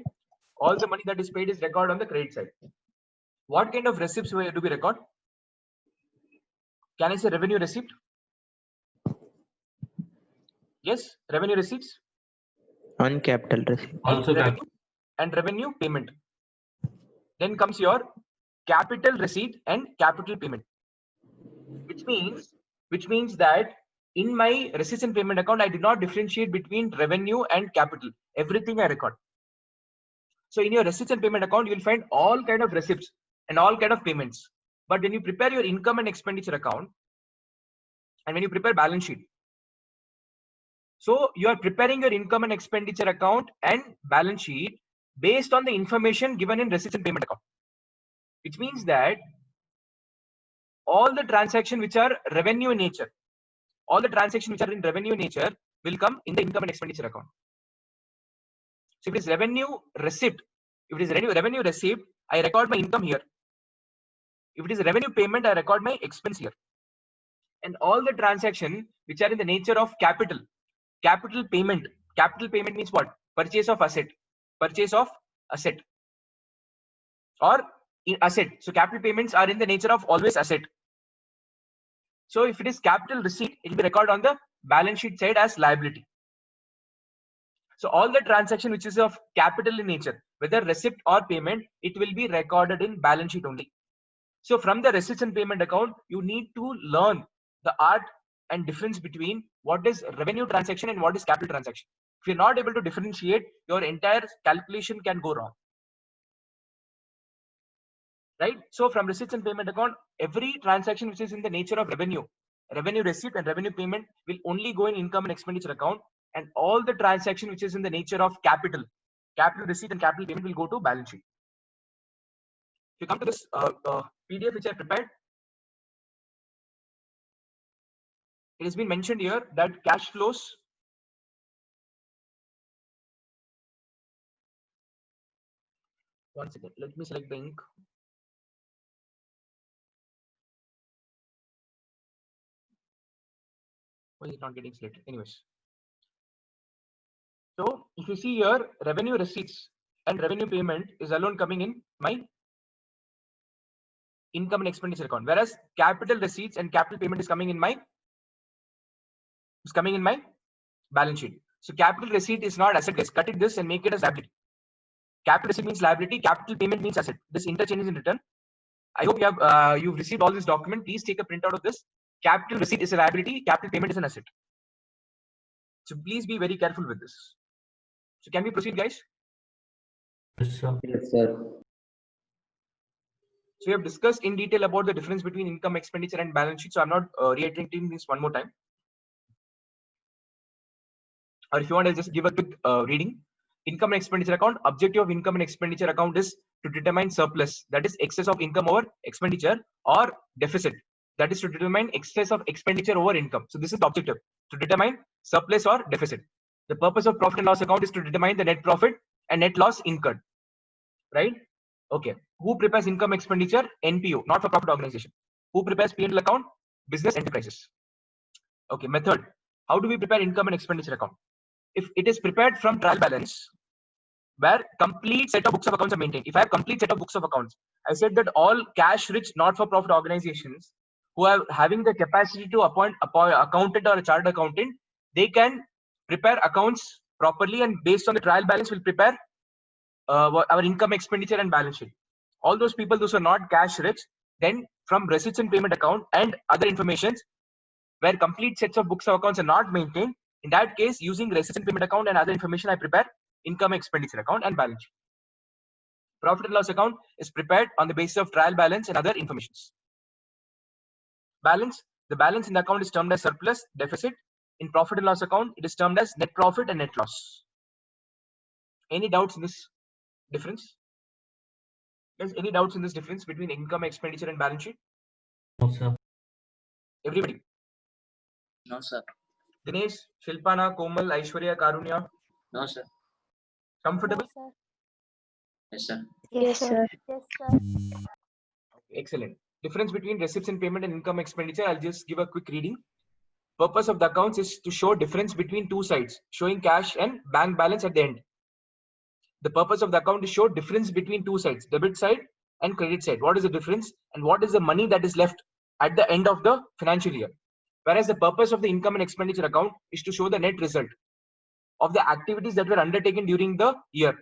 Speaker 1: All the money that is paid is recorded on the credit side. What kind of receipts do we record? Can I say revenue receipt? Yes, revenue receipts.
Speaker 6: On capital receipt.
Speaker 2: Also
Speaker 1: Revenue and revenue payment. Then comes your capital receipt and capital payment, which means that in my receipts and payment account, I did not differentiate between revenue and capital. Everything I record. So in your receipts and payment account, you will find all kind of receipts and all kind of payments. But when you prepare your income and expenditure account, and when you prepare balance sheet, so you are preparing your income and expenditure account and balance sheet based on the information given in receipts and payment account, which means that all the transactions which are revenue in nature, all the transactions which are in revenue in nature will come in the income and expenditure account. So if it is revenue receipt, I record my income here. If it is revenue payment, I record my expense here. And all the transactions which are in the nature of capital payment means what? Purchase of asset or in asset. So capital payments are in the nature of always asset. So if it is capital receipt, it will be recorded on the balance sheet side as liability. So all the transaction which is of capital in nature, whether receipt or payment, it will be recorded in balance sheet only. So from the receipts and payment account, you need to learn the art and difference between what is revenue transaction and what is capital transaction. If you're not able to differentiate, your entire calculation can go wrong. Right? So from receipts and payment account, every transaction which is in the nature of revenue receipt and revenue payment will only go in income and expenditure account, and all the transaction which is in the nature of capital receipt and capital payment will go to balance sheet. If you come to this PDF which I prepared, it has been mentioned here that cash flows one second, let me select the ink. Why is it not getting selected? Anyways, so if you see here, revenue receipts and revenue payment is alone coming in my income and expenditure account, whereas capital receipts and capital payment is coming in my balance sheet. So capital receipt is not asset, guys. Cut it this and make it as liability. Capital receipt means liability, capital payment means asset. This interchange is in return. I hope you have you've received all this document. Please take a printout of this. Capital receipt is a liability, capital payment is an asset. So please be very careful with this. So can we proceed, guys?
Speaker 2: Yes, sir.
Speaker 6: Yes, sir.
Speaker 1: So we have discussed in detail about the difference between income, expenditure, and balance sheet. So I'm not reiterating this one more time. Or if you want, I'll just give a quick reading. Income and expenditure account. Objective of income and expenditure account is to determine surplus, that is excess of income over expenditure, or deficit, that is to determine excess of expenditure over income. So this is the objective, to determine surplus or deficit. The purpose of profit and loss account is to determine the net profit and net loss incurred. Right? Okay. Who prepares income expenditure? NPO, not for profit organization. Who prepares P&L account? Business enterprises. Okay. Method. How do we prepare income and expenditure account? If it is prepared from trial balance, where complete set of books of accounts are maintained. If I have complete set of books of accounts, I said that all cash-rich, not-for-profit organizations who are having the capacity to appoint accountant or a chartered accountant, they can prepare accounts properly, and based on the trial balance, will prepare our income, expenditure, and balance sheet. All those people, those are not cash-rich, then from receipts and payment account and other informations, where complete sets of books of accounts are not maintained, in that case, using receipts and payment account and other information, I prepare income, expenditure account and balance sheet. Profit and loss account is prepared on the basis of trial balance and other informations. Balance, the balance in the account is termed as surplus, deficit. In profit and loss account, it is termed as net profit and net loss. Any doubts in this difference? Yes, any doubts in this difference between income, expenditure and balance sheet?
Speaker 2: No, sir.
Speaker 1: Everybody?
Speaker 7: No, sir.
Speaker 1: Dinesh, Shilpana, Komal, Aishwarya, Karunya?
Speaker 7: No, sir.
Speaker 1: Comfortable?
Speaker 8: No, sir.
Speaker 7: Yes, sir.
Speaker 5: Yes, sir.
Speaker 8: Yes, sir.
Speaker 1: Excellent. Difference between receipts and payment and income, expenditure. I'll just give a quick reading. Purpose of the accounts is to show difference between two sides, showing cash and bank balance at the end. The purpose of the account is show difference between two sides, debit side and credit side. What is the difference and what is the money that is left at the end of the financial year? Whereas the purpose of the income and expenditure account is to show the net result of the activities that were undertaken during the year,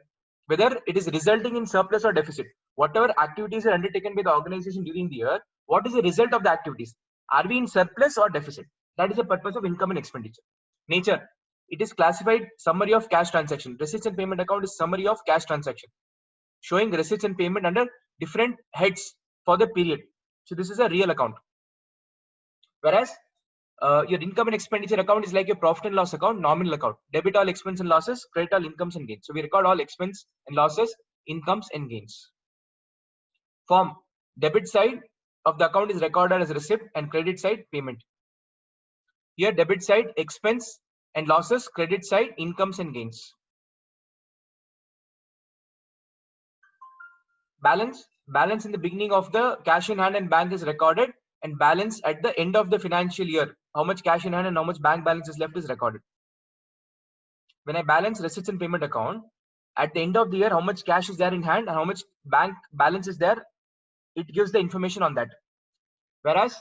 Speaker 1: whether it is resulting in surplus or deficit. Whatever activities are undertaken by the organization during the year, what is the result of the activities? Are we in surplus or deficit? That is the purpose of income and expenditure. Nature, it is classified summary of cash transaction. Receipts and payment account is summary of cash transaction, showing receipts and payment under different heads for the period. So this is a real account. Whereas your income and expenditure account is like your profit and loss account, nominal account. Debit all expense and losses, credit all incomes and gains. So we record all expense and losses, incomes and gains. Form, debit side of the account is recorded as receipt and credit side payment. Here debit side expense and losses, credit side incomes and gains. Balance, balance in the beginning of the cash in hand and bank is recorded, and balance at the end of the financial year. How much cash in hand and how much bank balance is left is recorded. When I balance receipts and payment account, at the end of the year, how much cash is there in hand and how much bank balance is there, it gives the information on that. Whereas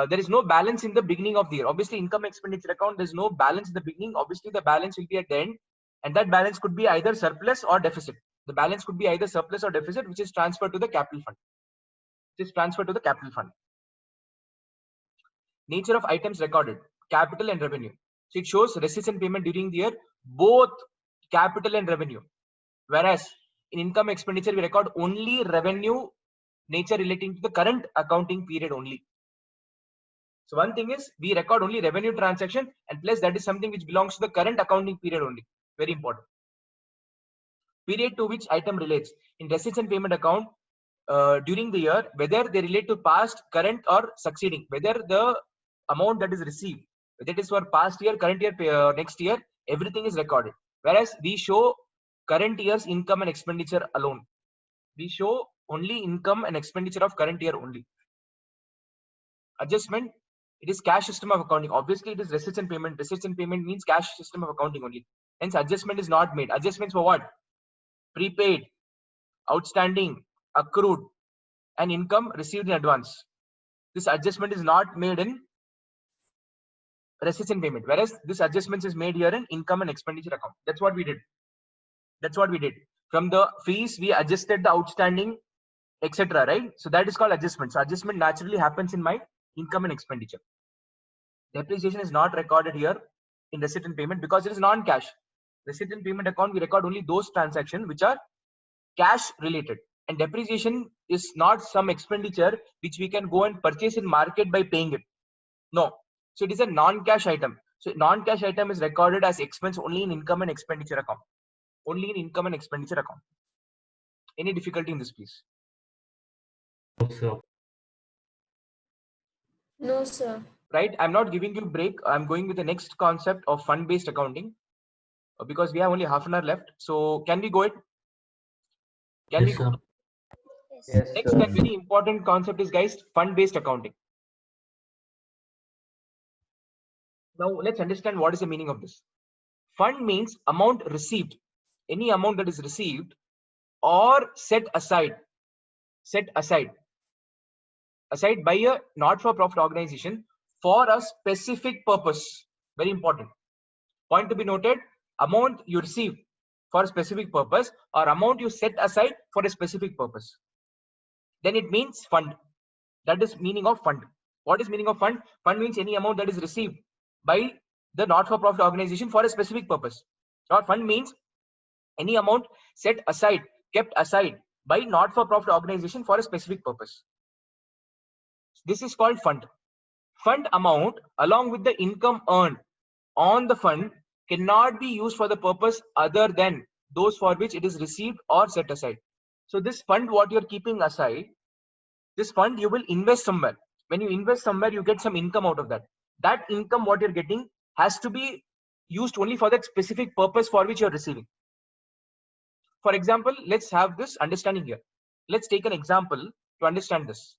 Speaker 1: there is no balance in the beginning of the year. Obviously, income expenditure account, there's no balance in the beginning. Obviously, the balance will be at the end, and that balance could be either surplus or deficit. The balance could be either surplus or deficit, which is transferred to the capital fund. It is transferred to the capital fund. Nature of items recorded, capital and revenue. So it shows receipts and payment during the year, both capital and revenue. Whereas in income expenditure, we record only revenue nature relating to the current accounting period only. So one thing is we record only revenue transaction, and plus that is something which belongs to the current accounting period only. Very important. Period to which item relates. In receipts and payment account, during the year, whether they relate to past, current or succeeding, whether the amount that is received, whether it is for past year, current year, next year, everything is recorded. Whereas we show current year's income and expenditure alone. We show only income and expenditure of current year only. Adjustment, it is cash system of accounting. Obviously, it is receipts and payment. Receipts and payment means cash system of accounting only. Hence, adjustment is not made. Adjustments for what? Prepaid, outstanding, accrued, and income received in advance. This adjustment is not made in receipts and payment, whereas this adjustment is made here in income and expenditure account. That's what we did. That's what we did. From the fees, we adjusted the outstanding, etc. Right? So that is called adjustment. So adjustment naturally happens in my income and expenditure. Depreciation is not recorded here in receipt and payment because it is non-cash. Receipt and payment account, we record only those transactions which are cash related. And depreciation is not some expenditure which we can go and purchase in market by paying it. No. So it is a non-cash item. So non-cash item is recorded as expense only in income and expenditure account. Only in income and expenditure account. Any difficulty in this, please?
Speaker 2: No, sir.
Speaker 8: No, sir.
Speaker 1: Right? I'm not giving you a break. I'm going with the next concept of fund-based accounting because we have only half an hour left. So can we go it? Can we go?
Speaker 6: Yes,
Speaker 1: Next
Speaker 6: sir.
Speaker 1: and very important concept is, guys, fund-based accounting. Now let's understand what is the meaning of this. Fund means amount received, any amount that is received or set aside by a not-for-profit organization for a specific purpose. Very important point to be noted. Amount you receive for a specific purpose or amount you set aside for a specific purpose, then it means fund. That is meaning of fund. What is meaning of fund? Fund means any amount that is received by the not-for-profit organization for a specific purpose. Or fund means any amount set aside, kept aside by not-for-profit organization for a specific purpose. This is called fund. Fund amount along with the income earned on the fund cannot be used for the purpose other than those for which it is received or set aside. So this fund, what you're keeping aside, this fund you will invest somewhere. When you invest somewhere, you get some income out of that. That income, what you're getting, has to be used only for that specific purpose for which you're receiving. For example, let's have this understanding here. Let's take an example to understand this.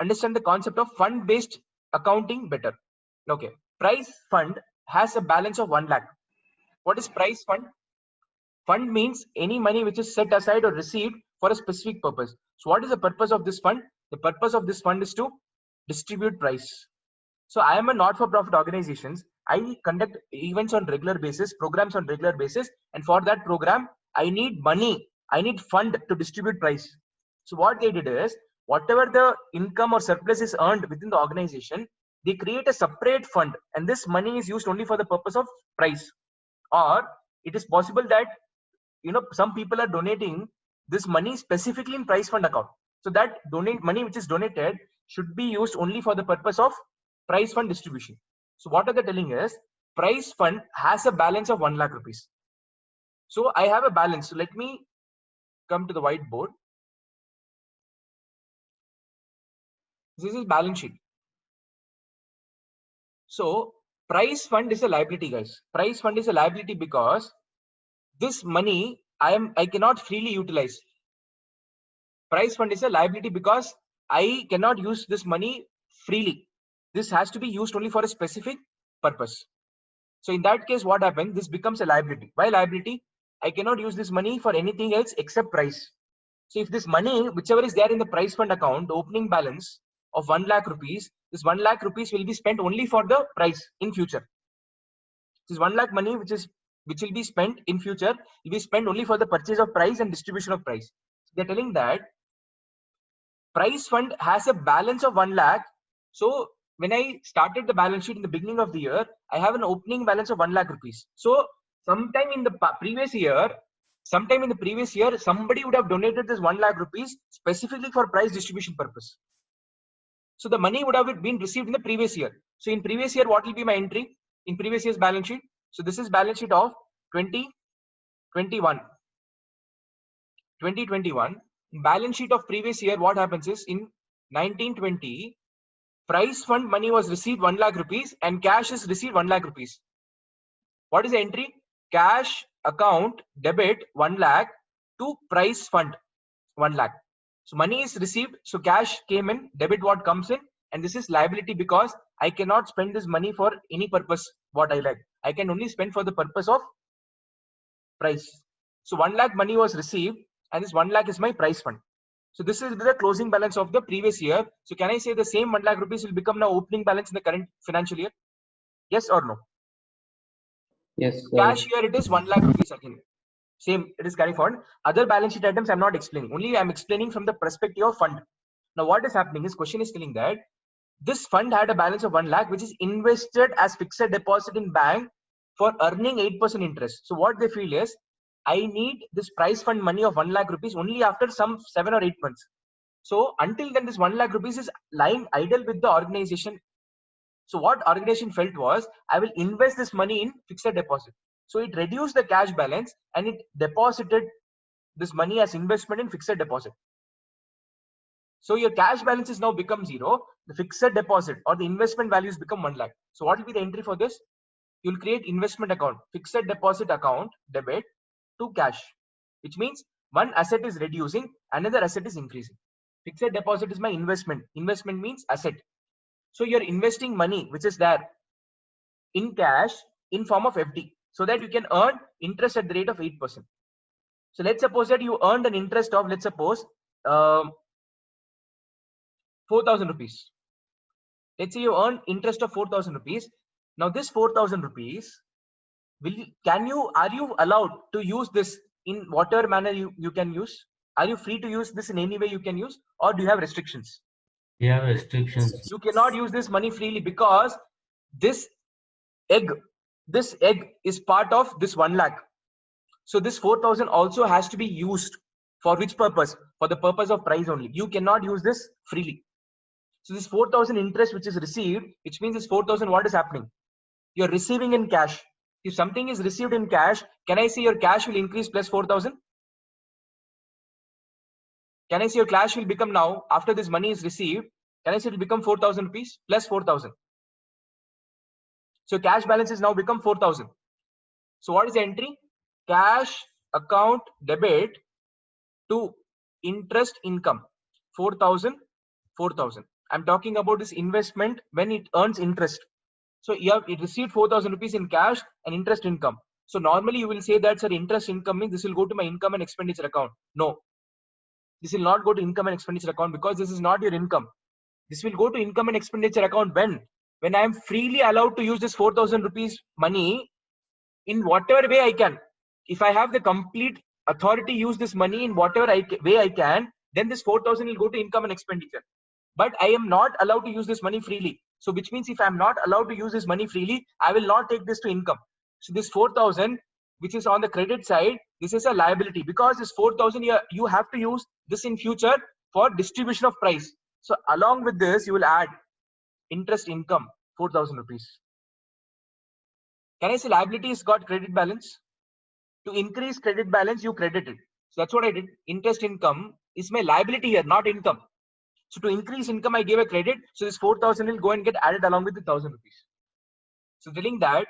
Speaker 1: Understand the concept of fund-based accounting better. Okay, prize fund has a balance of 1 lakh. What is prize fund? Fund means any money which is set aside or received for a specific purpose. So what is the purpose of this fund? The purpose of this fund is to distribute prize. So I am a not-for-profit organizations. I conduct events on regular basis, programs on regular basis, and for that program, I need money. I need fund to distribute prize. So what they did is, whatever the income or surplus is earned within the organization, they create a separate fund, and this money is used only for the purpose of prize. Or it is possible that some people are donating this money specifically in prize fund account. So that money which is donated should be used only for the purpose of prize fund distribution. So what are they telling is, prize fund has a balance of 1 lakh rupees. So I have a balance. So let me come to the whiteboard. This is balance sheet. So prize fund is a liability, guys. Prize fund is a liability because this money I cannot freely utilize. Prize fund is a liability because I cannot use this money freely. This has to be used only for a specific purpose. So in that case, what happens? This becomes a liability. Why liability? I cannot use this money for anything else except prize. So if this money, whichever is there in the prize fund account, the opening balance of 1 lakh rupees, this 1 lakh rupees will be spent only for the prize in future. This 1 lakh money which will be spent in future will be spent only for the purchase of prize and distribution of prize. They're telling that prize fund has a balance of 1 lakh. So when I started the balance sheet in the beginning of the year, I have an opening balance of 1 lakh rupees. So sometime in the previous year, somebody would have donated this 1 lakh rupees specifically for prize distribution purpose. So the money would have been received in the previous year. So in previous year, what will be my entry in previous year's balance sheet? So this is balance sheet of 2021. Balance sheet of previous year, what happens is in 1920, prize fund money was received 1 lakh rupees and cash is received 1 lakh rupees. What is the entry? Cash account debit 1 lakh to prize fund 1 lakh. So money is received, so cash came in, debit what comes in, and this is liability because I cannot spend this money for any purpose what I like. I can only spend for the purpose of price. So 1 lakh money was received and this 1 lakh is my price fund. So this is the closing balance of the previous year. So can I say the same 1 lakh rupees will become now opening balance in the current financial year? Yes or no?
Speaker 6: Yes, sir.
Speaker 1: Cash here it is 1 lakh rupees again. Same, it is carry forward. Other balance sheet items I'm not explaining. Only I'm explaining from the perspective of fund. Now what is happening is, question is telling that this fund had a balance of 1 lakh which is invested as fixed deposit in bank for earning 8% interest. So what they feel is, I need this prize fund money of 1 lakh rupees only after some 7 or 8 months. So until then this 1 lakh rupees is lying idle with the organization. So what organization felt was, I will invest this money in fixed deposit. So it reduced the cash balance and it deposited this money as investment in fixed deposit. So your cash balances now become 0. The fixed deposit or the investment values become 1 lakh. So what will be the entry for this? You'll create investment account, fixed deposit account, debit to cash, which means one asset is reducing, another asset is increasing. Fixed deposit is my investment. Investment means asset. So you're investing money which is there in cash in form of FD. so that you can earn interest at the rate of 8%. So let's suppose that you earned an interest of, let's suppose, 4,000 rupees. Let's say you earn interest of 4,000 rupees. Now this 4,000 rupees, are you allowed to use this in whatever manner you can use? Are you free to use this in any way you can use, or do you have restrictions?
Speaker 2: You have restrictions.
Speaker 1: You cannot use this money freely because this egg is part of this 1 lakh. So this 4,000 also has to be used for which purpose? For the purpose of price only. You cannot use this freely. So this 4,000 interest which is received, which means this 4,000, what is happening? You're receiving in cash. If something is received in cash, can I say your cash will increase plus 4,000? Can I say your cash will become now, after this money is received, can I say it will become 4,000 rupees plus 4,000? So cash balance is now become 4,000. So what is the entry? Cash account debit to interest income, 4,000, 4,000. I'm talking about this investment when it earns interest. So it received 4,000 rupees in cash and interest income. So normally you will say that, sir, interest income means this will go to my income and expenditure account. No, this will not go to income and expenditure account because this is not your income. This will go to income and expenditure account when I am freely allowed to use this 4,000 rupees money in whatever way I can. If I have the complete authority to use this money in whatever way I can, then this 4,000 will go to income and expenditure. But I am not allowed to use this money freely. So which means if I am not allowed to use this money freely, I will not take this to income. So this 4,000, which is on the credit side, this is a liability because this 4,000 you have to use this in future for distribution of price. So along with this, you will add interest income, 4,000 rupees. Can I say liability has got credit balance? To increase credit balance, you credit it. So that's what I did. Interest income is my liability here, not income. So to increase income, I gave a credit. So this 4,000 will go and get added along with the 1,000 rupees. So telling that,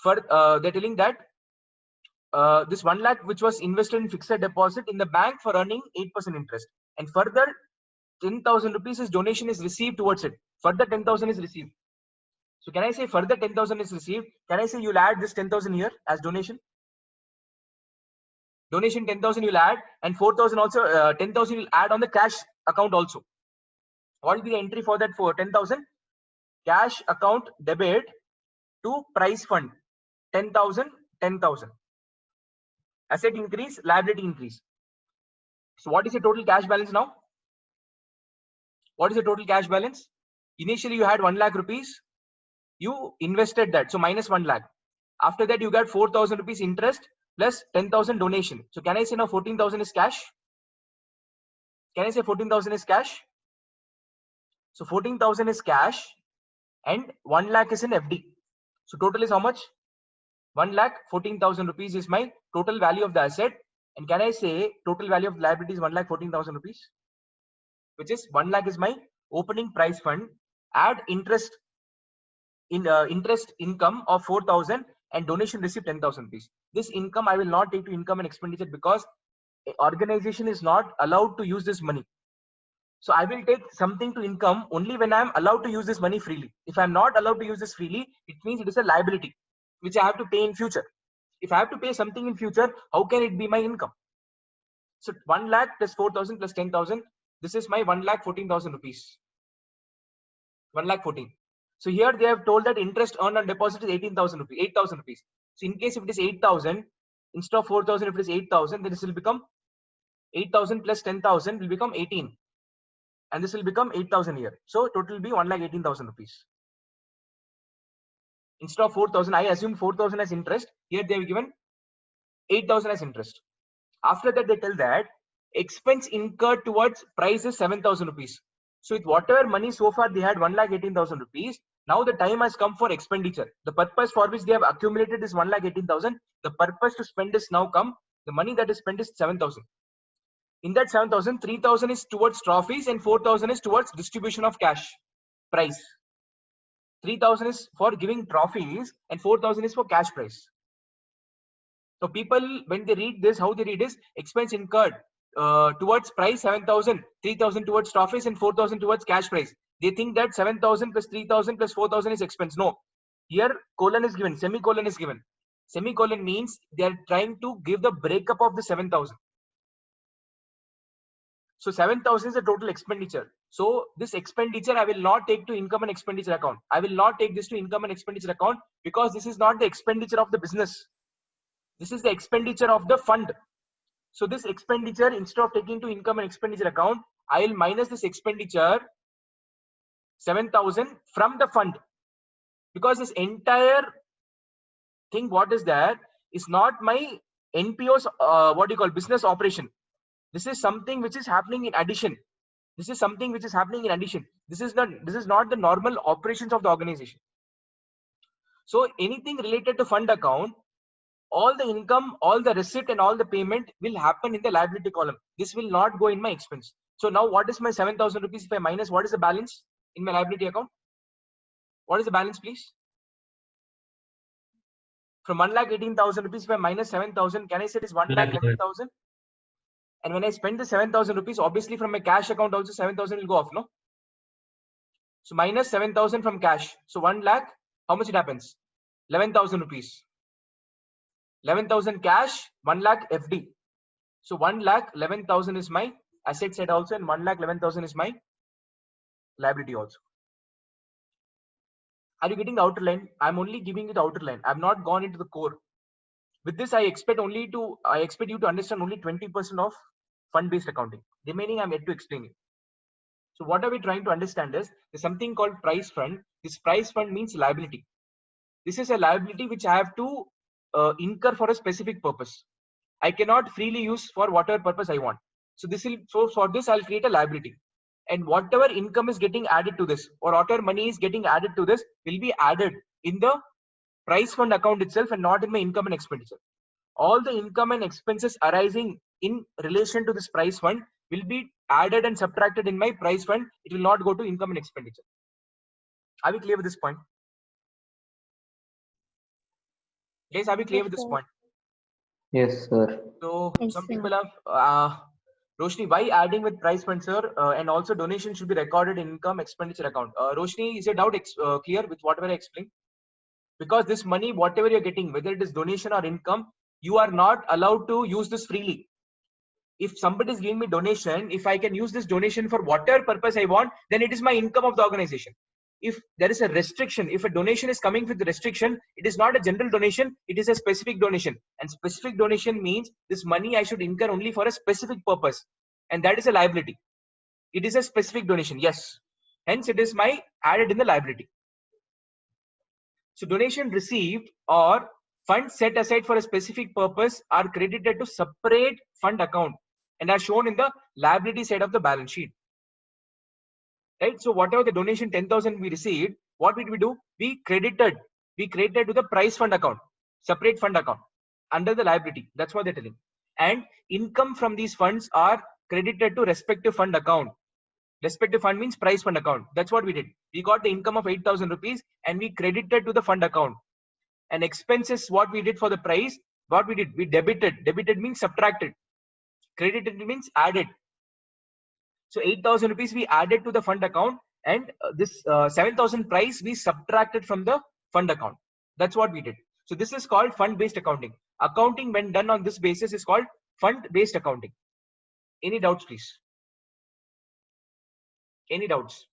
Speaker 1: they're telling that this 1 lakh which was invested in fixed deposit in the bank for earning 8% interest, and further 10,000 rupees is donation is received towards it. Further 10,000 is received. So can I say further 10,000 is received? Can I say you'll add this 10,000 here as donation? Donation 10,000 you'll add, and 4,000 also 10,000 you'll add on the cash account also. What will be the entry for that for 10,000? Cash account debit to price fund, 10,000, 10,000. Asset increase, liability increase. So what is the total cash balance now? What is the total cash balance? Initially you had 1 lakh rupees. You invested that, so minus 1 lakh. After that you got 4,000 rupees interest plus 10,000 donation. So can I say now 14,000 is cash? Can I say 14,000 is cash? So 14,000 is cash and 1 lakh is in FD. So total is how much? 1 lakh 14,000 rupees is my total value of the asset. And can I say total value of liability is 1 lakh 14,000 rupees? Which is 1 lakh is my opening price fund. Add interest in interest income of 4,000 and donation received 10,000 rupees. This income I will not take to income and expenditure because organization is not allowed to use this money. So I will take something to income only when I am allowed to use this money freely. If I am not allowed to use this freely, it means it is a liability which I have to pay in future. If I have to pay something in future, how can it be my income? So 1 lakh plus 4,000 plus 10,000. This is my 1 lakh 14,000 rupees. 1 lakh 14. So here they have told that interest earned on deposit is 18,000 rupees, 8,000 rupees. So in case if it is 8,000, instead of 4,000, if it is 8,000, then this will become 8,000 plus 10,000 will become 18. And this will become 8,000 here. So total will be 1 lakh 18,000 rupees. Instead of 4,000, I assume 4,000 as interest. Here they have given 8,000 as interest. After that, they tell that expense incurred towards price is 7,000 rupees. So with whatever money so far they had 1 lakh 18,000 rupees. Now the time has come for expenditure. The purpose for which they have accumulated is 1 lakh 18,000. The purpose to spend is now come. The money that is spent is 7,000. In that 7,000, 3,000 is towards trophies and 4,000 is towards distribution of cash price. 3,000 is for giving trophies and 4,000 is for cash price. So people, when they read this, how they read is expense incurred towards price 7,000, 3,000 towards trophies and 4,000 towards cash price. They think that 7,000 plus 3,000 plus 4,000 is expense. No, Here colon is given, semicolon is given. Semicolon means they are trying to give the breakup of the 7,000. So 7,000 is the total expenditure. So this expenditure I will not take to income and expenditure account. I will not take this to income and expenditure account because this is not the expenditure of the business. This is the expenditure of the fund. So this expenditure, instead of taking to income and expenditure account, I will minus this expenditure 7,000 from the fund, because this entire thing what is there is not my NPO's what do you call business operation. This is something which is happening in addition. This is something which is happening in addition. This is not the normal operations of the organization. So anything related to fund account, all the income, all the receipt and all the payment will happen in the liability column. This will not go in my expense. So now what is my 7,000 rupees? If I minus, what is the balance in my liability account? What is the balance, please? From 1,18,000 rupees, if I minus 7,000, can I say it is 1,11,000? And when I spend the 7,000 rupees, obviously from my cash account also 7,000 will go off, no? So minus 7,000 from cash. So 1 lakh, how much it happens? 11,000 rupees. 11,000 cash, 1 lakh FD. So 1 lakh 11,000 is my asset side also, and 1 lakh 11,000 is my liability also. Are you getting the outer line? I'm only giving you the outer line. I've not gone into the core. With this, I expect you to understand only 20% of fund-based accounting. Remaining, I'm yet to explain it. So what are we trying to understand is there's something called price fund. This price fund means liability. This is a liability which I have to incur for a specific purpose. I cannot freely use for whatever purpose I want. So for this, I'll create a liability. And whatever income is getting added to this, or whatever money is getting added to this, will be added in the price fund account itself and not in my income and expenditure. All the income and expenses arising in relation to this price fund will be added and subtracted in my price fund. It will not go to income and expenditure. Are we clear with this point? Guys, are we clear with this point?
Speaker 6: Yes, sir.
Speaker 1: So
Speaker 8: Yes,
Speaker 1: some
Speaker 8: sir.
Speaker 1: people have Roshni, why adding with price fund, sir? And also donation should be recorded in income expenditure account. Roshni, is your doubt clear with whatever I explained? Because this money, whatever you're getting, whether it is donation or income, you are not allowed to use this freely. If somebody is giving me donation, if I can use this donation for whatever purpose I want, then it is my income of the organization. If there is a restriction, if a donation is coming with restriction, it is not a general donation, it is a specific donation. And specific donation means this money I should incur only for a specific purpose. And that is a liability. It is a specific donation, yes. Hence it is my added in the liability. So donation received or funds set aside for a specific purpose are credited to separate fund account and are shown in the liability side of the balance sheet. Right? So whatever the donation 10,000 we received, what did we do? We credited to the price fund account, separate fund account under the liability. That's what they're telling. And income from these funds are credited to respective fund account. Respective fund means price fund account. That's what we did. We got the income of 8,000 rupees and we credited to the fund account. And expenses, what we did for the price, what we did, we debited. Debited means subtracted. Credited means added. So 8,000 rupees we added to the fund account, and this 7,000 price we subtracted from the fund account. That's what we did. So this is called fund-based accounting. Accounting when done on this basis is called fund-based accounting. Any doubts, please? Any doubts?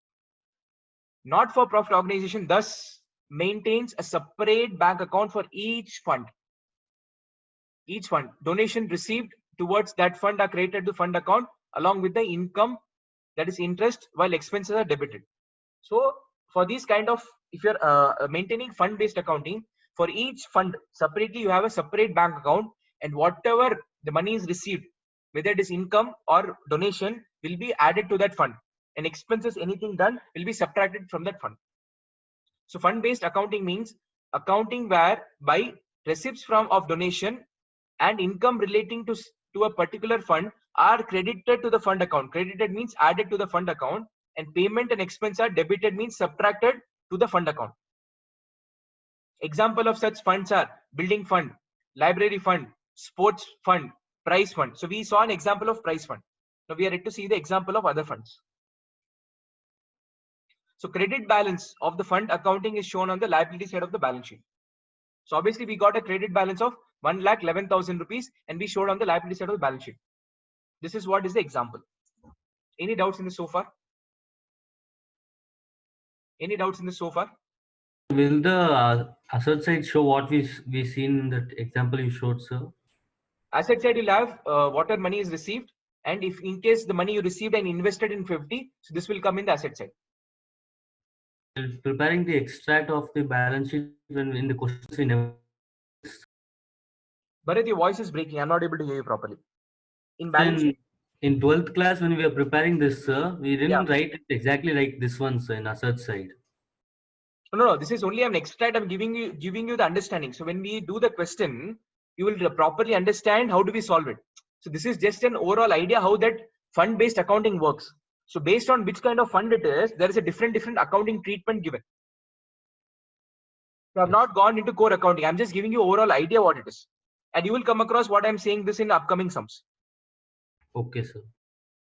Speaker 1: Not-for-profit organization thus maintains a separate bank account for each fund. Each fund. Donation received towards that fund are credited to fund account along with the income, that is interest, while expenses are debited. So for these kind of, if you're maintaining fund-based accounting, for each fund separately you have a separate bank account, and whatever the money is received, whether it is income or donation, will be added to that fund, and expenses, anything done, will be subtracted from that fund. So fund-based accounting means accounting where by receipts of donation and income relating to a particular fund are credited to the fund account. Credited means added to the fund account, and payment and expense are debited means subtracted to the fund account. Example of such funds are building fund, library fund, sports fund, prize fund. So we saw an example of prize fund. Now we are yet to see the example of other funds. So credit balance of the fund accounting is shown on the liability side of the balance sheet. So obviously we got a credit balance of 1,11,000 rupees and we showed on the liability side of the balance sheet. This is what is the example. Any doubts in this so far? Any doubts in this so far?
Speaker 2: Will the asset side show what we seen in that example you showed, sir?
Speaker 1: Asset side you'll have whatever money is received, and if in case the money you received and invested in 50, so this will come in the asset side.
Speaker 2: Preparing the extract of the balance sheet when in the questions we never.
Speaker 1: Bharat, your voice is breaking. I'm not able to hear you properly. In balance sheet.
Speaker 2: In 12th class, when we were preparing this, sir, we didn't write it exactly like this one, sir, in asset side.
Speaker 1: No. This is only an extract. I'm giving you the understanding. So when we do the question, you will properly understand how do we solve it. So this is just an overall idea how that fund-based accounting works. So based on which kind of fund it is, there is a different accounting treatment given. So I've not gone into core accounting. I'm just giving you overall idea what it is, and you will come across what I'm saying this in upcoming sums.
Speaker 2: Okay, sir.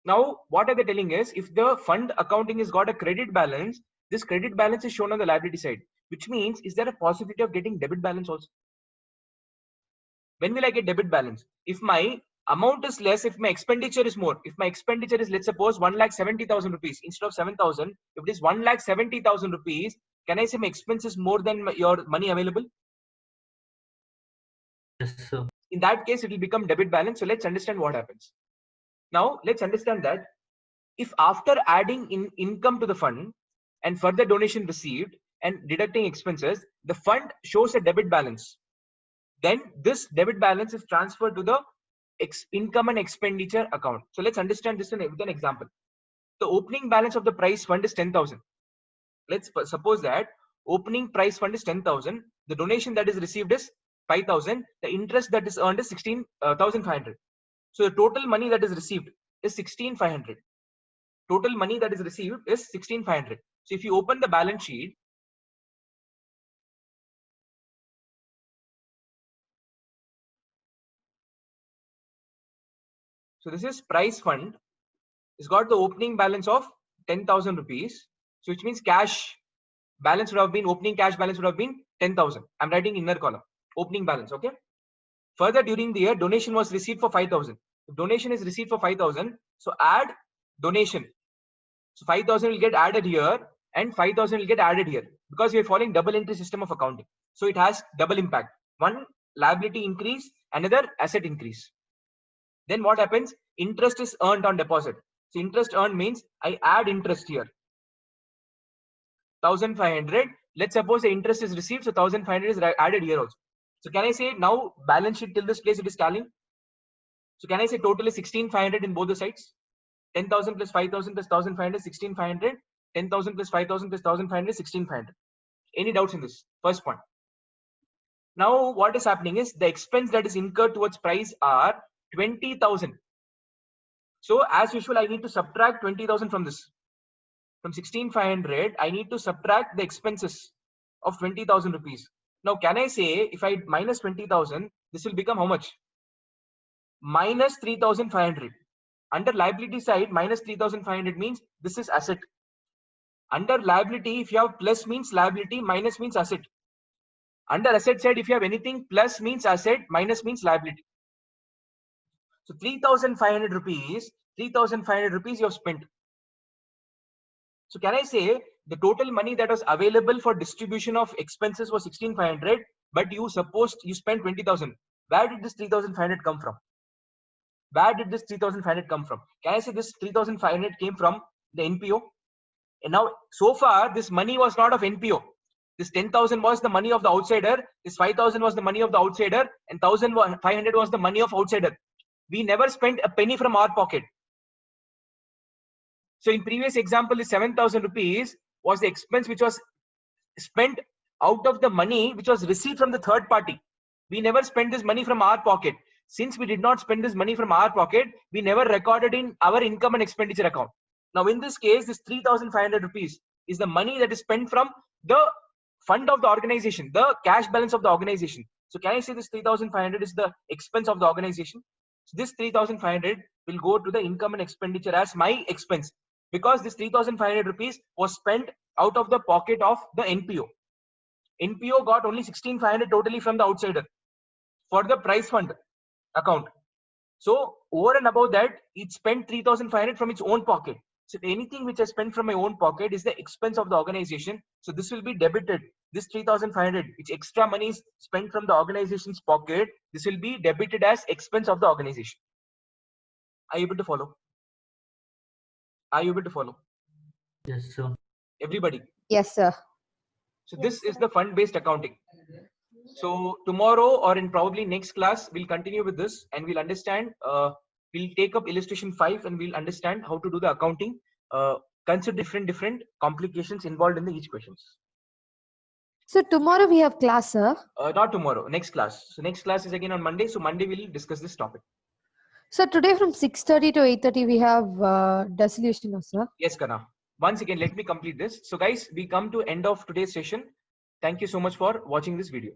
Speaker 1: Now, what are they telling is if the fund accounting has got a credit balance, this credit balance is shown on the liability side, which means is there a possibility of getting debit balance also? When will I get debit balance? If my amount is less, if my expenditure is more, if my expenditure is, let's suppose 1,70,000 rupees instead of 7,000, if it is 1,70,000 rupees, can I say my expense is more than your money available?
Speaker 2: Yes, sir.
Speaker 1: In that case, it will become debit balance. So let's understand what happens. Now, let's understand that if after adding in income to the fund and further donation received and deducting expenses, the fund shows a debit balance, then this debit balance is transferred to the income and expenditure account. So let's understand this with an example. The opening balance of the prize fund is 10,000. Let's suppose that opening prize fund is 10,000. The donation that is received is 5,000. The interest that is earned is 16,500. So the total money that is received is 16,500. Total money that is received is 16,500. So if you open the balance sheet, so this is prize fund. It's got the opening balance of 10,000 rupees. So which means cash balance would have been, opening cash balance would have been 10,000. I'm writing inner column, opening balance, okay? Further during the year, donation was received for 5,000. If donation is received for 5,000, so add donation. So 5,000 will get added here and 5,000 will get added here because we are following double entry system of accounting. So it has double impact. One liability increase, another asset increase. Then what happens? Interest is earned on deposit. So interest earned means I add interest here. 1,500. Let's suppose the interest is received, so 1,500 is added here also. So can I say now balance sheet till this place it is tallying? So can I say total is 16,500 in both the sides? 10,000 plus 5,000 plus 1,500, 16,500. 10,000 plus 5,000 plus 1,500, 16,500. Any doubts in this? First point. Now what is happening is the expense that is incurred towards price are 20,000. So as usual, I need to subtract 20,000 from this. From 16,500, I need to subtract the expenses of 20,000 rupees. Now, can I say if I minus 20,000, this will become how much? Minus 3,500. Under liability side, minus 3,500 means this is asset. Under liability, if you have plus means liability, minus means asset. Under asset side, if you have anything, plus means asset, minus means liability. So 3,500 rupees, 3,500 rupees you have spent. So can I say the total money that was available for distribution of expenses was 16,500, but you supposed you spent 20,000. Where did this 3,500 come from? Where did this 3,500 come from? Can I say this 3,500 came from the NPO? And now, so far, this money was not of NPO. This 10,000 was the money of the outsider. This 5,000 was the money of the outsider, and 1,500 was the money of outsider. We never spent a penny from our pocket. So in previous example, the 7,000 rupees was the expense which was spent out of the money which was received from the third party. We never spent this money from our pocket. Since we did not spend this money from our pocket, we never recorded in our income and expenditure account. Now in this case, this 3,500 rupees is the money that is spent from the fund of the organization, the cash balance of the organization. So can I say this 3,500 is the expense of the organization? So this 3,500 will go to the income and expenditure as my expense. because this 3,500 rupees was spent out of the pocket of the NPO. NPO got only 16,500 totally from the outsider for the prize fund account. So over and above that, it spent 3,500 from its own pocket. So anything which I spent from my own pocket is the expense of the organization. So this will be debited. This 3,500, which extra money is spent from the organization's pocket, this will be debited as expense of the organization. Are you able to follow? Are you able to follow?
Speaker 2: Yes, sir.
Speaker 1: Everybody.
Speaker 9: Yes, sir.
Speaker 1: So this is the fund-based accounting. So tomorrow or in probably next class, we'll continue with this and we'll understand, we'll take up illustration 5 and we'll understand how to do the accounting. Consider different complications involved in each questions.
Speaker 9: So tomorrow we have class, sir.
Speaker 1: Not tomorrow, next class. So next class is again on Monday. So Monday we'll discuss this topic.
Speaker 9: So today from 6:30 to 8:30 we have dissolution, sir.
Speaker 1: Yes, Kana. Once again, let me complete this. So guys, we come to end of today's session. Thank you so much for watching this video.